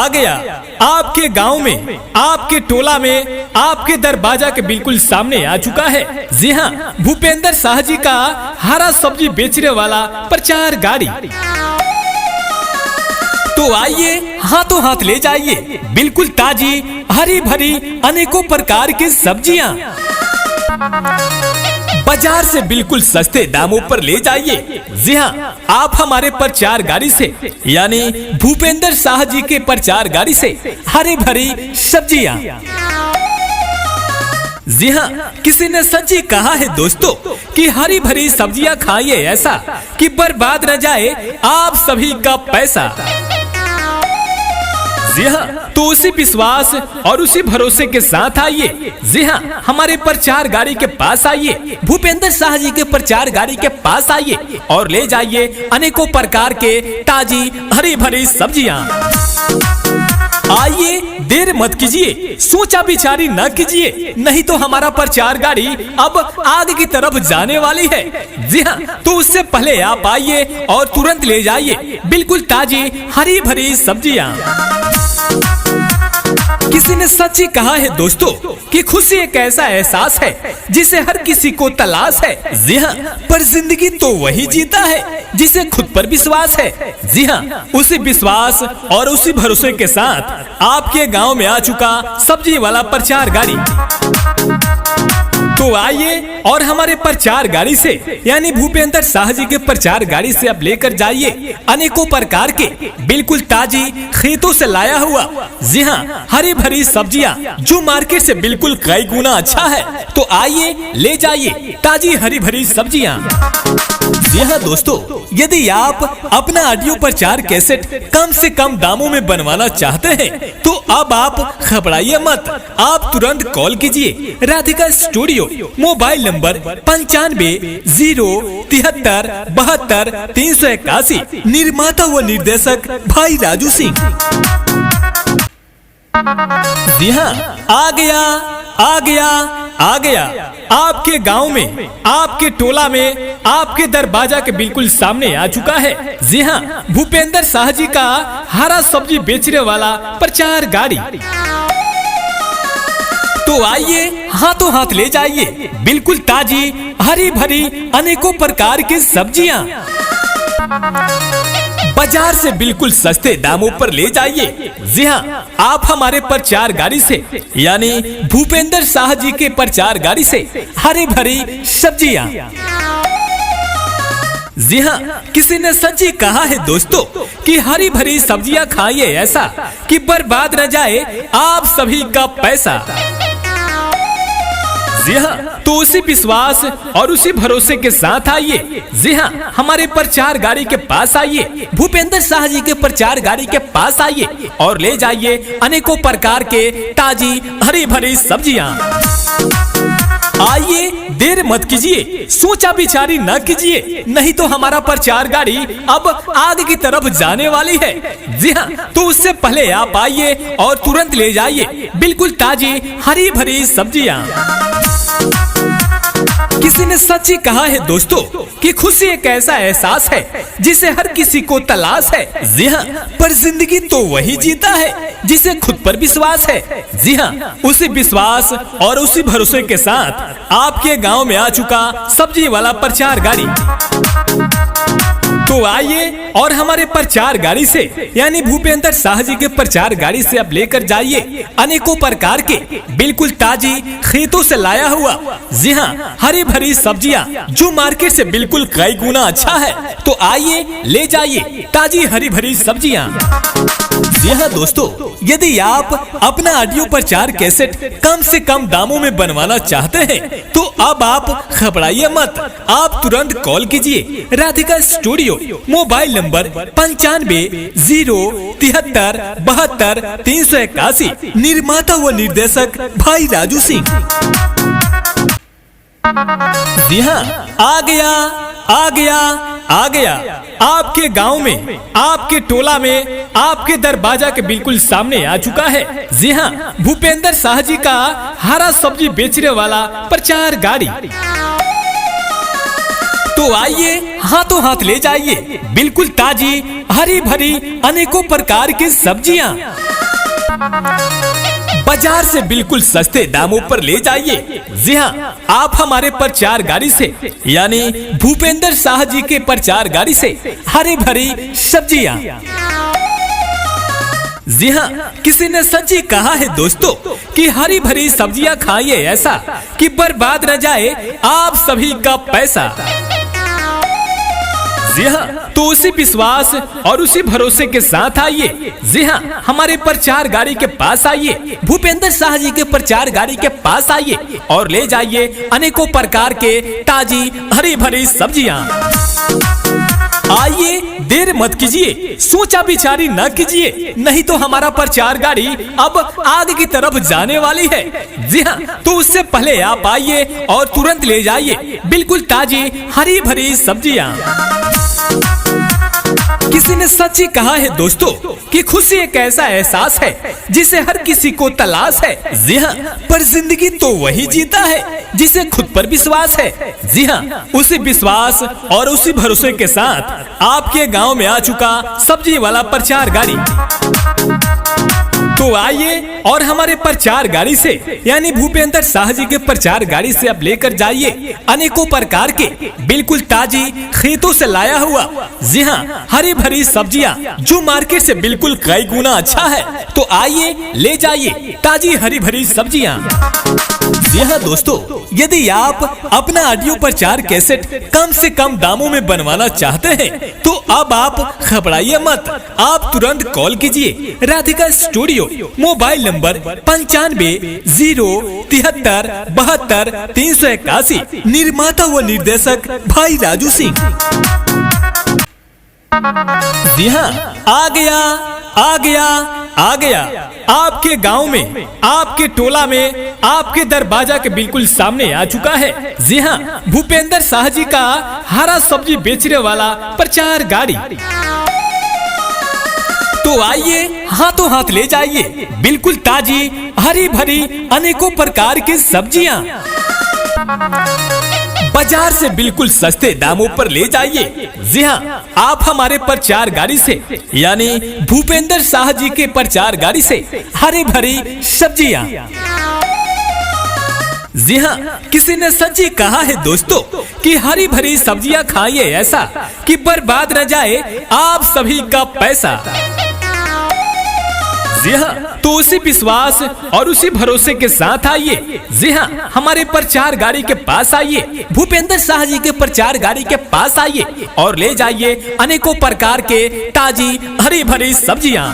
गया आपके गांव में, आपके टोला में, आपके दरवाजा के बिल्कुल सामने आ चुका है। जी हाँ, भूपेंद्र शाह जी का हरा सब्जी बेचने वाला प्रचार गाड़ी। तो आइए, हाथों हाथ ले जाइए बिल्कुल ताजी हरी भरी अनेकों प्रकार की सब्जियां, बाजार से बिल्कुल सस्ते दामों पर ले जाइए। जी हाँ, आप हमारे प्रचार गाड़ी से यानी भूपेंद्र शाह जी के प्रचार गाड़ी से हरी भरी सब्जियां। जी हाँ, किसी ने सच ही कहा है दोस्तों कि हरी भरी सब्जियां खाइए ऐसा कि बर्बाद न जाए आप सभी का पैसा। जी हाँ, तो उसी विश्वास और उसी भरोसे के साथ आइए। जी हाँ, हमारे प्रचार गाड़ी के पास आइए, भूपेंद्र शाह जी के प्रचार गाड़ी के पास आइए और ले जाइए अनेकों प्रकार के ताजी हरी भरी सब्जियां। आइए, देर मत कीजिए, सोचा विचारी न कीजिए, नहीं तो हमारा प्रचार गाड़ी अब आगे की तरफ जाने वाली है। जी हाँ, तो उससे पहले आप आइए और तुरंत ले जाइए बिल्कुल ताजी हरी भरी सब्जियां। किसी ने सच ही कहा है दोस्तों कि खुशी एक ऐसा एहसास है जिसे हर किसी को तलाश है। जी हाँ, पर जिंदगी तो वही जीता है जिसे खुद पर विश्वास है। जी हाँ, उसी विश्वास और उसी भरोसे के साथ आपके गांव में आ चुका सब्जी वाला प्रचार गाड़ी। तो आइए और हमारे प्रचार गाड़ी से यानी भूपेंद्र शाह जी के प्रचार गाड़ी से आप लेकर जाइए अनेकों प्रकार के बिल्कुल ताजी खेतों से लाया हुआ, जी हाँ, हरी भरी सब्जियां जो मार्केट से बिल्कुल कई गुना अच्छा है। तो आइए, ले जाइए ताजी हरी भरी सब्जियां। जी हाँ दोस्तों, यदि आप अपना ऑडियो प्रचार कैसेट कम से कम दामों में बनवाना चाहते हैं तो अब आप घबराइए मत। आप तुरंत कॉल कीजिए राधिका स्टूडियो, मोबाइल नंबर 95-073-72-381, निर्माता व निर्देशक भाई राजू सिंह। जी हाँ, आ गया आपके गांव में, आपके टोला में, आपके दरवाजा के बिल्कुल सामने आ चुका है। जी हाँ, भूपेंद्र शाह जी का हरा सब्जी बेचने वाला प्रचार गाड़ी। तो आइए, हाथों हाथ ले जाइए बिल्कुल ताजी हरी भरी अनेकों प्रकार की सब्जियां, बाजार से बिल्कुल सस्ते दामों पर ले जाइए। जी हाँ, आप हमारे प्रचार गाड़ी से यानी भूपेंद्र शाह जी के प्रचार गाड़ी से हरी भरी सब्जियां। जी हाँ, किसी ने सच ही कहा है दोस्तों कि हरी भरी सब्जियां खाइए ऐसा कि बर्बाद न जाए आप सभी का पैसा। जी हाँ, तो उसी विश्वास और उसी भरोसे के साथ आइए। जी हाँ, हमारे प्रचार गाड़ी के पास आइए, भूपेंद्र शाह जी के प्रचार गाड़ी के पास आइए और ले जाइए अनेकों प्रकार के ताजी हरी भरी सब्जियां। आइए, देर मत कीजिए, सोचा विचारी न कीजिए, नहीं तो हमारा प्रचार गाड़ी अब आगे की तरफ जाने वाली है। जी हाँ, तो उससे पहले आप आइए और तुरंत ले जाइए बिल्कुल ताजी हरी भरी सब्जियां। किसी ने सच ही कहा है दोस्तों कि खुशी एक ऐसा एहसास है जिसे हर किसी को तलाश है। जी हाँ, पर जिंदगी तो वही जीता है जिसे खुद पर विश्वास है। जी हाँ, उसी विश्वास और उसी भरोसे के साथ आपके गांव में आ चुका सब्जी वाला प्रचार गाड़ी। तो आइए और हमारे प्रचार गाड़ी से यानी भूपेंद्र शाह जी के प्रचार गाड़ी से आप लेकर जाइए अनेकों प्रकार के बिल्कुल ताजी खेतों से लाया हुआ, जी हाँ, हरी भरी सब्जियां जो मार्केट से बिल्कुल कई गुना अच्छा है। तो आइए, ले जाइए ताजी हरी भरी सब्जियां। जी हाँ दोस्तों, यदि आप अपना ऑडियो प्रचार कैसेट कम से कम दामों में बनवाना चाहते हैं तो अब आप घबराइए मत। आप तुरंत कॉल कीजिए राधिका स्टूडियो, मोबाइल नंबर 95 073 72 381, निर्माता व निर्देशक भाई राजू सिंह। जी हाँ, आ गया आपके गांव में, आपके टोला में, आपके दरवाजा के बिल्कुल सामने आ चुका है। जी हाँ, भूपेंद्र शाह जी का हरा सब्जी बेचने वाला प्रचार गाड़ी। तो आइए, हाथों हाथ ले जाइए बिल्कुल ताजी हरी भरी अनेकों प्रकार की सब्जियां, बाजार से बिल्कुल सस्ते दामों पर ले जाइए। जी हाँ, आप हमारे प्रचार गाड़ी से यानी भूपेंद्र शाह जी के प्रचार गाड़ी से हरी भरी सब्जियां। जी हाँ, किसी ने सच ही कहा है दोस्तों कि हरी भरी सब्जियां खाइए ऐसा कि बर्बाद न जाए आप सभी का पैसा। जी हाँ, तो उसी विश्वास और उसी भरोसे के साथ आइए। जी हाँ, हमारे प्रचार गाड़ी के पास आइए, भूपेंद्र शाह जी के प्रचार गाड़ी के पास आइए और ले जाइए अनेकों प्रकार के ताजी हरी भरी सब्जियां। आइए, देर मत कीजिए, सोचा विचारी न कीजिए, नहीं तो हमारा प्रचार गाड़ी अब आगे की तरफ जाने वाली है। जी हाँ, तो उससे पहले आप आइए और तुरंत ले जाइए बिल्कुल ताजी हरी भरी सब्जियां। किसी ने सच ही कहा है दोस्तों कि खुशी एक ऐसा एहसास है जिसे हर किसी को तलाश है। जी हाँ, पर जिंदगी तो वही जीता है जिसे खुद पर विश्वास है। जी हाँ, उसी विश्वास और उसी भरोसे के साथ आपके गांव में आ चुका सब्जी वाला प्रचार गाड़ी। तो आइए और हमारे प्रचार गाड़ी से यानी भूपेंद्र शाह जी के प्रचार गाड़ी से आप लेकर जाइए अनेकों प्रकार के बिल्कुल ताजी खेतों से लाया हुआ, जी हाँ, हरी भरी सब्जियां जो मार्केट से बिल्कुल कई गुना अच्छा है। तो आइए, ले जाइए ताजी हरी भरी सब्जियां। जी हाँ दोस्तों, यदि आप अपना ऑडियो प्रचार कैसेट कम से कम दामों में बनवाना चाहते हैं तो अब आप घबराइए मत। आप तुरंत कॉल कीजिए राधिका स्टूडियो, मोबाइल नंबर 95 073 72 381, निर्माता व निर्देशक भाई राजू सिंह। जी हाँ, आ गया आपके गांव में, आपके टोला में, आपके दरवाजा के बिल्कुल सामने आ चुका है। जी हाँ, भूपेंद्र शाह जी का हरा सब्जी बेचने वाला प्रचार गाड़ी। तो आइए, हाथों हाथ ले जाइए बिल्कुल ताजी हरी भरी अनेकों प्रकार की सब्जियां, बाजार से बिल्कुल सस्ते दामों पर ले जाइए। जी हाँ, आप हमारे प्रचार गाड़ी से यानी भूपेंद्र शाह जी के प्रचार गाड़ी से हरी भरी सब्जियां। जी हाँ, किसी ने सच ही कहा है दोस्तों कि हरी भरी सब्जियां खाइए ऐसा कि बर्बाद न जाए आप सभी का पैसा। जी हाँ, तो उसी विश्वास और उसी भरोसे के साथ आइए। जी हाँ, हमारे प्रचार गाड़ी के पास आइए, भूपेंद्र शाह जी के प्रचार गाड़ी के पास आइए और ले जाइए अनेकों प्रकार के ताजी हरी भरी सब्जियां।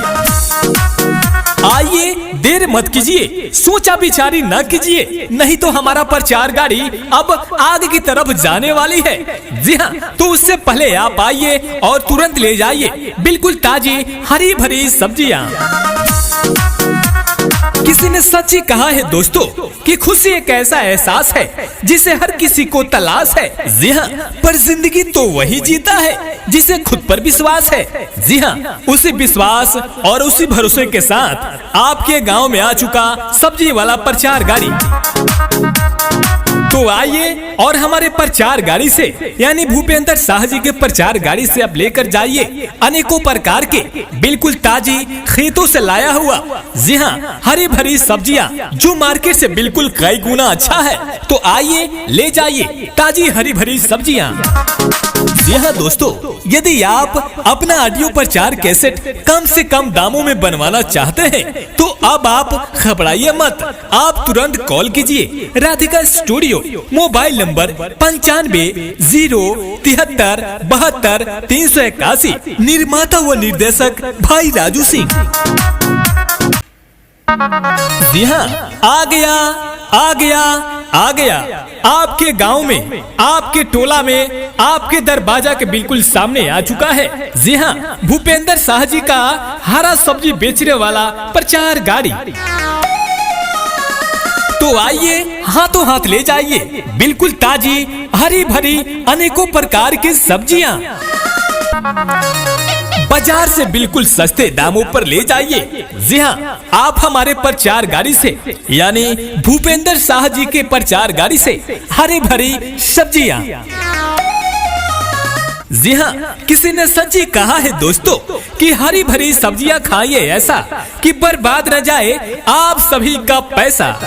आइए, देर मत कीजिए, सोचा विचारी न कीजिए, नहीं तो हमारा प्रचार गाड़ी अब आगे की तरफ जाने वाली है। जी हाँ, तो उससे पहले आप आइए और तुरंत ले जाइए बिल्कुल ताजी हरी भरी सब्जियां। किसी ने सच ही कहा है दोस्तों कि खुशी एक ऐसा एहसास है जिसे हर किसी को तलाश है। जी हाँ, पर जिंदगी तो वही जीता है जिसे खुद पर विश्वास है। जी हाँ, उसी विश्वास और उसी भरोसे के साथ आपके गांव में आ चुका सब्जी वाला प्रचार गाड़ी। तो आइए और हमारे प्रचार गाड़ी से यानी भूपेंद्र शाह जी के प्रचार गाड़ी से आप लेकर जाइए अनेकों प्रकार के बिल्कुल ताजी खेतों से लाया हुआ, जी हाँ, हरी भरी सब्जियां जो मार्केट से बिल्कुल कई गुना अच्छा है। तो आइए, ले जाइए ताजी हरी भरी सब्जियां। जी हाँ दोस्तों, यदि आप अपना ऑडियो प्रचार कैसेट कम से कम दामों में बनवाना चाहते हैं तो अब आप घबराइए मत। आप तुरंत कॉल कीजिए राधिका स्टूडियो, मोबाइल नंबर 9507372381, निर्माता व निर्देशक भाई राजू सिंह। जी हाँ, आ गया आपके गांव में, आपके टोला में, आपके दरवाजा के बिल्कुल सामने आ चुका है। जी हाँ, भूपेंद्र शाह जी का हरा सब्जी बेचने वाला प्रचार गाड़ी। तो आइए, हाथों हाथ ले जाइए बिल्कुल ताजी हरी भरी अनेकों प्रकार की सब्जियां, बाजार से बिल्कुल सस्ते दामों पर ले जाइए। जी हाँ, आप हमारे प्रचार गाड़ी से यानी भूपेंद्र शाह जी के प्रचार गाड़ी से हरी भरी सब्जियां। जी हाँ, किसी ने सच्ची कहा है दोस्तों कि हरी भरी सब्जियां खाइए ऐसा कि बर्बाद न जाए आप सभी का पैसा।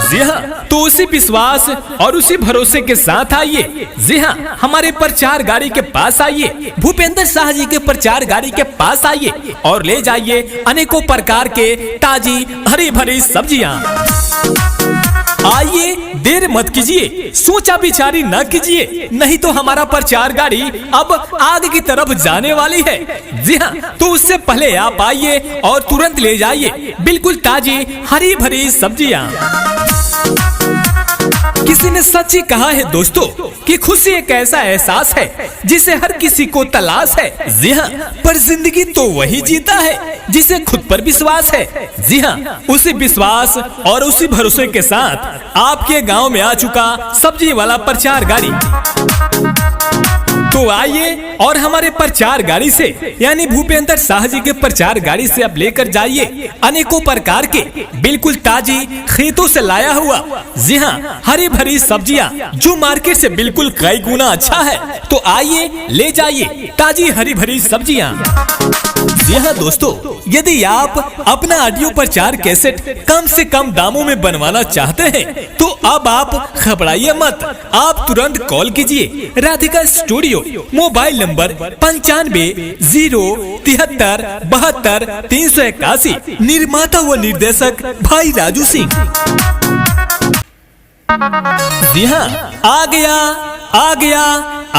जी हाँ, तो उसी विश्वास और उसी भरोसे के साथ आइए। जी हाँ, हमारे प्रचार गाड़ी के पास आइए, भूपेंद्र शाह जी के प्रचार गाड़ी के पास आइए और ले जाइए अनेकों प्रकार के ताजी हरी भरी सब्जियां। आइए, देर मत कीजिए, सोचा विचारी न कीजिए, नहीं तो हमारा प्रचार गाड़ी अब आगे की तरफ जाने वाली है। जी हाँ, तो उससे पहले आप आइए और तुरंत ले जाइए बिल्कुल ताजी हरी भरी सब्जियां। किसी ने सच्ची कहा है दोस्तों कि खुशी एक ऐसा एहसास है जिसे हर किसी को तलाश है। जी हाँ, पर जिंदगी तो वही जीता है जिसे खुद पर विश्वास है। जी हाँ, उसी विश्वास और उसी भरोसे के साथ आपके गांव में आ चुका सब्जी वाला प्रचार गाड़ी। तो आइए और हमारे प्रचार गाड़ी से यानी भूपेंद्र शाह जी के प्रचार गाड़ी से आप लेकर जाइए अनेकों प्रकार के बिल्कुल ताजी खेतों से लाया हुआ, जी हाँ, हरी भरी सब्जियां जो मार्केट से बिल्कुल कई गुना अच्छा है। तो आइए, ले जाइए ताजी हरी भरी सब्जियां। जी हाँ दोस्तों, यदि आप अपना ऑडियो प्रचार कैसेट कम से कम दामों में बनवाना चाहते हैं तो अब आप घबराइए मत। आप तुरंत कॉल कीजिए राधिका स्टूडियो, मोबाइल नंबर 9507372381, निर्माता व निर्देशक भाई राजू सिंह। जी हाँ, आ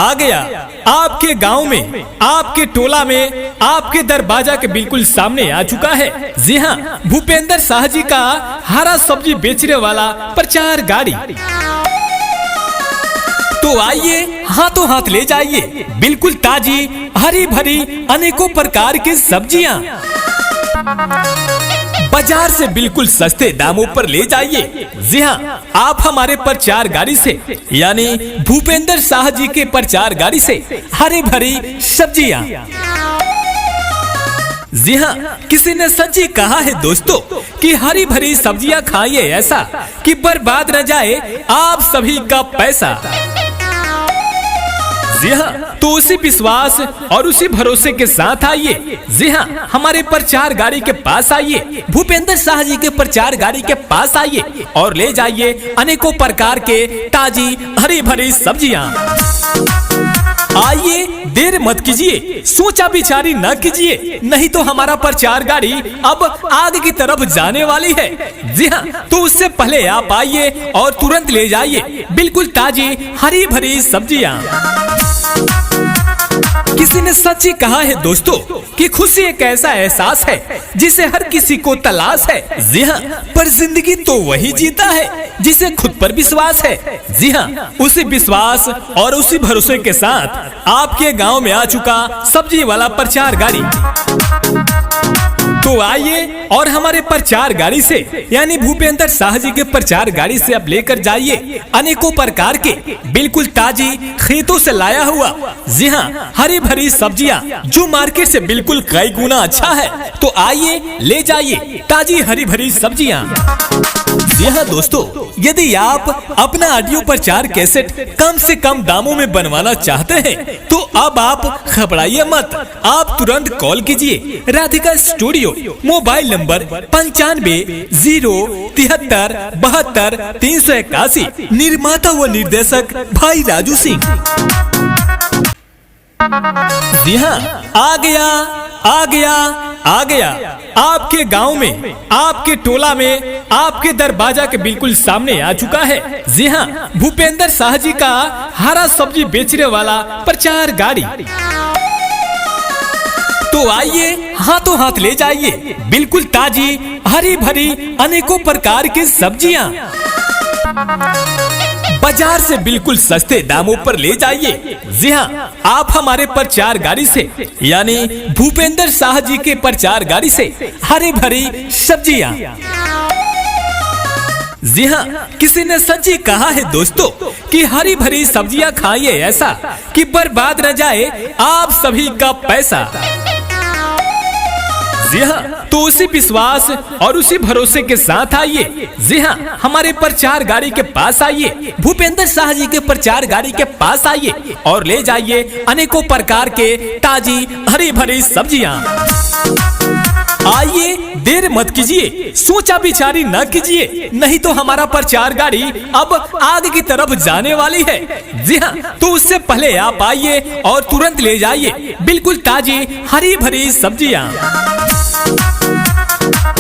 गया आपके गांव में, आपके टोला में, आपके दरवाजा के बिल्कुल सामने आ चुका है। जी हाँ, भूपेंद्र शाह जी का हरा सब्जी बेचने वाला प्रचार गाड़ी। तो आइए, हाथों हाथ ले जाइए बिल्कुल ताजी हरी भरी अनेकों प्रकार की सब्जियां, बाजार से बिल्कुल सस्ते दामों पर ले जाइए। जी हाँ, आप हमारे प्रचार गाड़ी से यानी भूपेंद्र शाह जी के प्रचार गाड़ी से हरी भरी सब्जियां। जी हाँ, किसी ने सच्ची कहा है दोस्तों कि हरी भरी सब्जियां खाइए ऐसा कि बर्बाद न जाए आप सभी का पैसा। जी हाँ, तो उसी विश्वास और उसी भरोसे के साथ आइए। जी हाँ, हमारे प्रचार गाड़ी के पास आइए, भूपेंद्र शाह जी के प्रचार गाड़ी के पास आइए और ले जाइए अनेकों प्रकार के ताजी हरी भरी सब्जियां। आइए, देर मत कीजिए, सोचा विचारी न कीजिए, नहीं तो हमारा प्रचार गाड़ी अब आगे की तरफ जाने वाली है। जी हाँ, तो उससे पहले आप आइए और तुरंत ले जाइए बिल्कुल ताजी हरी भरी सब्जियां। किसी ने सच्ची कहा है दोस्तों कि खुशी एक ऐसा एहसास है जिसे हर किसी को तलाश है। जी हाँ, पर जिंदगी तो वही जीता है जिसे खुद पर विश्वास है। जी हाँ, उसी विश्वास और उसी भरोसे के साथ आपके गांव में आ चुका सब्जी वाला प्रचार गाड़ी। तो आइए और हमारे प्रचार गाड़ी से यानी भूपेंद्र शाह जी के प्रचार गाड़ी से आप लेकर जाइए अनेकों प्रकार के बिल्कुल ताजी खेतों से लाया हुआ, जी हाँ, हरी भरी सब्जियां जो मार्केट से बिल्कुल कई गुना अच्छा है। तो आइए, ले जाइए ताजी हरी भरी सब्जियां। जी हाँ दोस्तों, यदि आप अपना ऑडियो प्रचार कैसेट कम से कम दामों में बनवाना चाहते हैं तो अब आप घबराइए मत। आप तुरंत कॉल कीजिए राधिका स्टूडियो, मोबाइल नंबर 9507377281, निर्माता व निर्देशक भाई राजू सिंह। जी हाँ, आ गया आपके गांव में, आपके टोला में, आपके दरवाजा के बिल्कुल सामने आ चुका है। जी हाँ, भूपेंद्र शाह जी का हरा सब्जी बेचने वाला प्रचार गाड़ी। तो आइए, हाथों हाथ ले जाइए बिल्कुल ताजी हरी भरी अनेकों प्रकार की सब्जियां, बाजार से बिल्कुल सस्ते दामों पर ले जाइए। जी हाँ, आप हमारे प्रचार गाड़ी से यानी भूपेंद्र शाह जी के प्रचार गाड़ी से हरी भरी सब्जियां। जी हाँ, किसी ने सच्ची कहा है दोस्तों कि हरी भरी सब्जियां खाइए ऐसा कि बर्बाद न जाए आप सभी का पैसा। जी हाँ, तो उसी विश्वास और उसी भरोसे के साथ आइए। जी हाँ, हमारे प्रचार गाड़ी के पास आइए, भूपेंद्र शाह जी के प्रचार गाड़ी के पास आइए और ले जाइए अनेकों प्रकार के ताजी हरी भरी सब्जियां। आइए, देर मत कीजिए, सोचा विचारी न कीजिए, नहीं तो हमारा प्रचार गाड़ी अब आगे की तरफ जाने वाली है। जी हाँ, तो उससे पहले आप आइए और तुरंत ले जाइए बिल्कुल ताजी हरी भरी सब्जियां।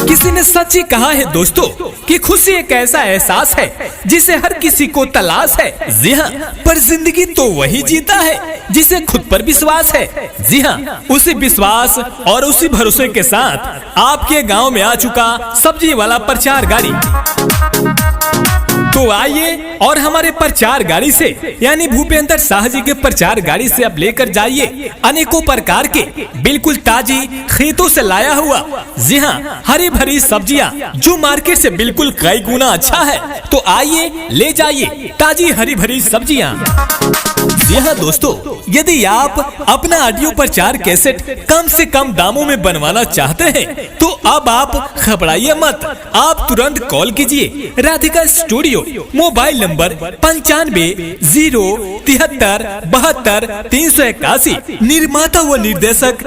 किसी ने सच ही कहा है दोस्तों कि खुशी एक ऐसा एहसास है जिसे हर किसी को तलाश है। जी हाँ, पर जिंदगी तो वही जीता है जिसे खुद पर विश्वास है। जी हाँ, उसी विश्वास और उसी भरोसे के साथ आपके गांव में आ चुका सब्जी वाला प्रचार गाड़ी। तो आइए और हमारे प्रचार गाड़ी से यानी भूपेंद्र शाह जी के प्रचार गाड़ी से आप लेकर जाइए अनेकों प्रकार के बिल्कुल ताजी खेतों से लाया हुआ, जी हाँ, हरी भरी सब्जियां जो मार्केट से बिल्कुल कई गुना अच्छा है। तो आइए, ले जाइए ताजी हरी भरी सब्जियां। जी हाँ दोस्तों, यदि आप अपना ऑडियो प्रचार कैसेट कम से कम दामों में बनवाना चाहते हैं तो अब आप घबराइए मत। आप तुरंत कॉल कीजिए राधिका स्टूडियो, मोबाइल नंबर 9507377281, निर्माता व निर्देशक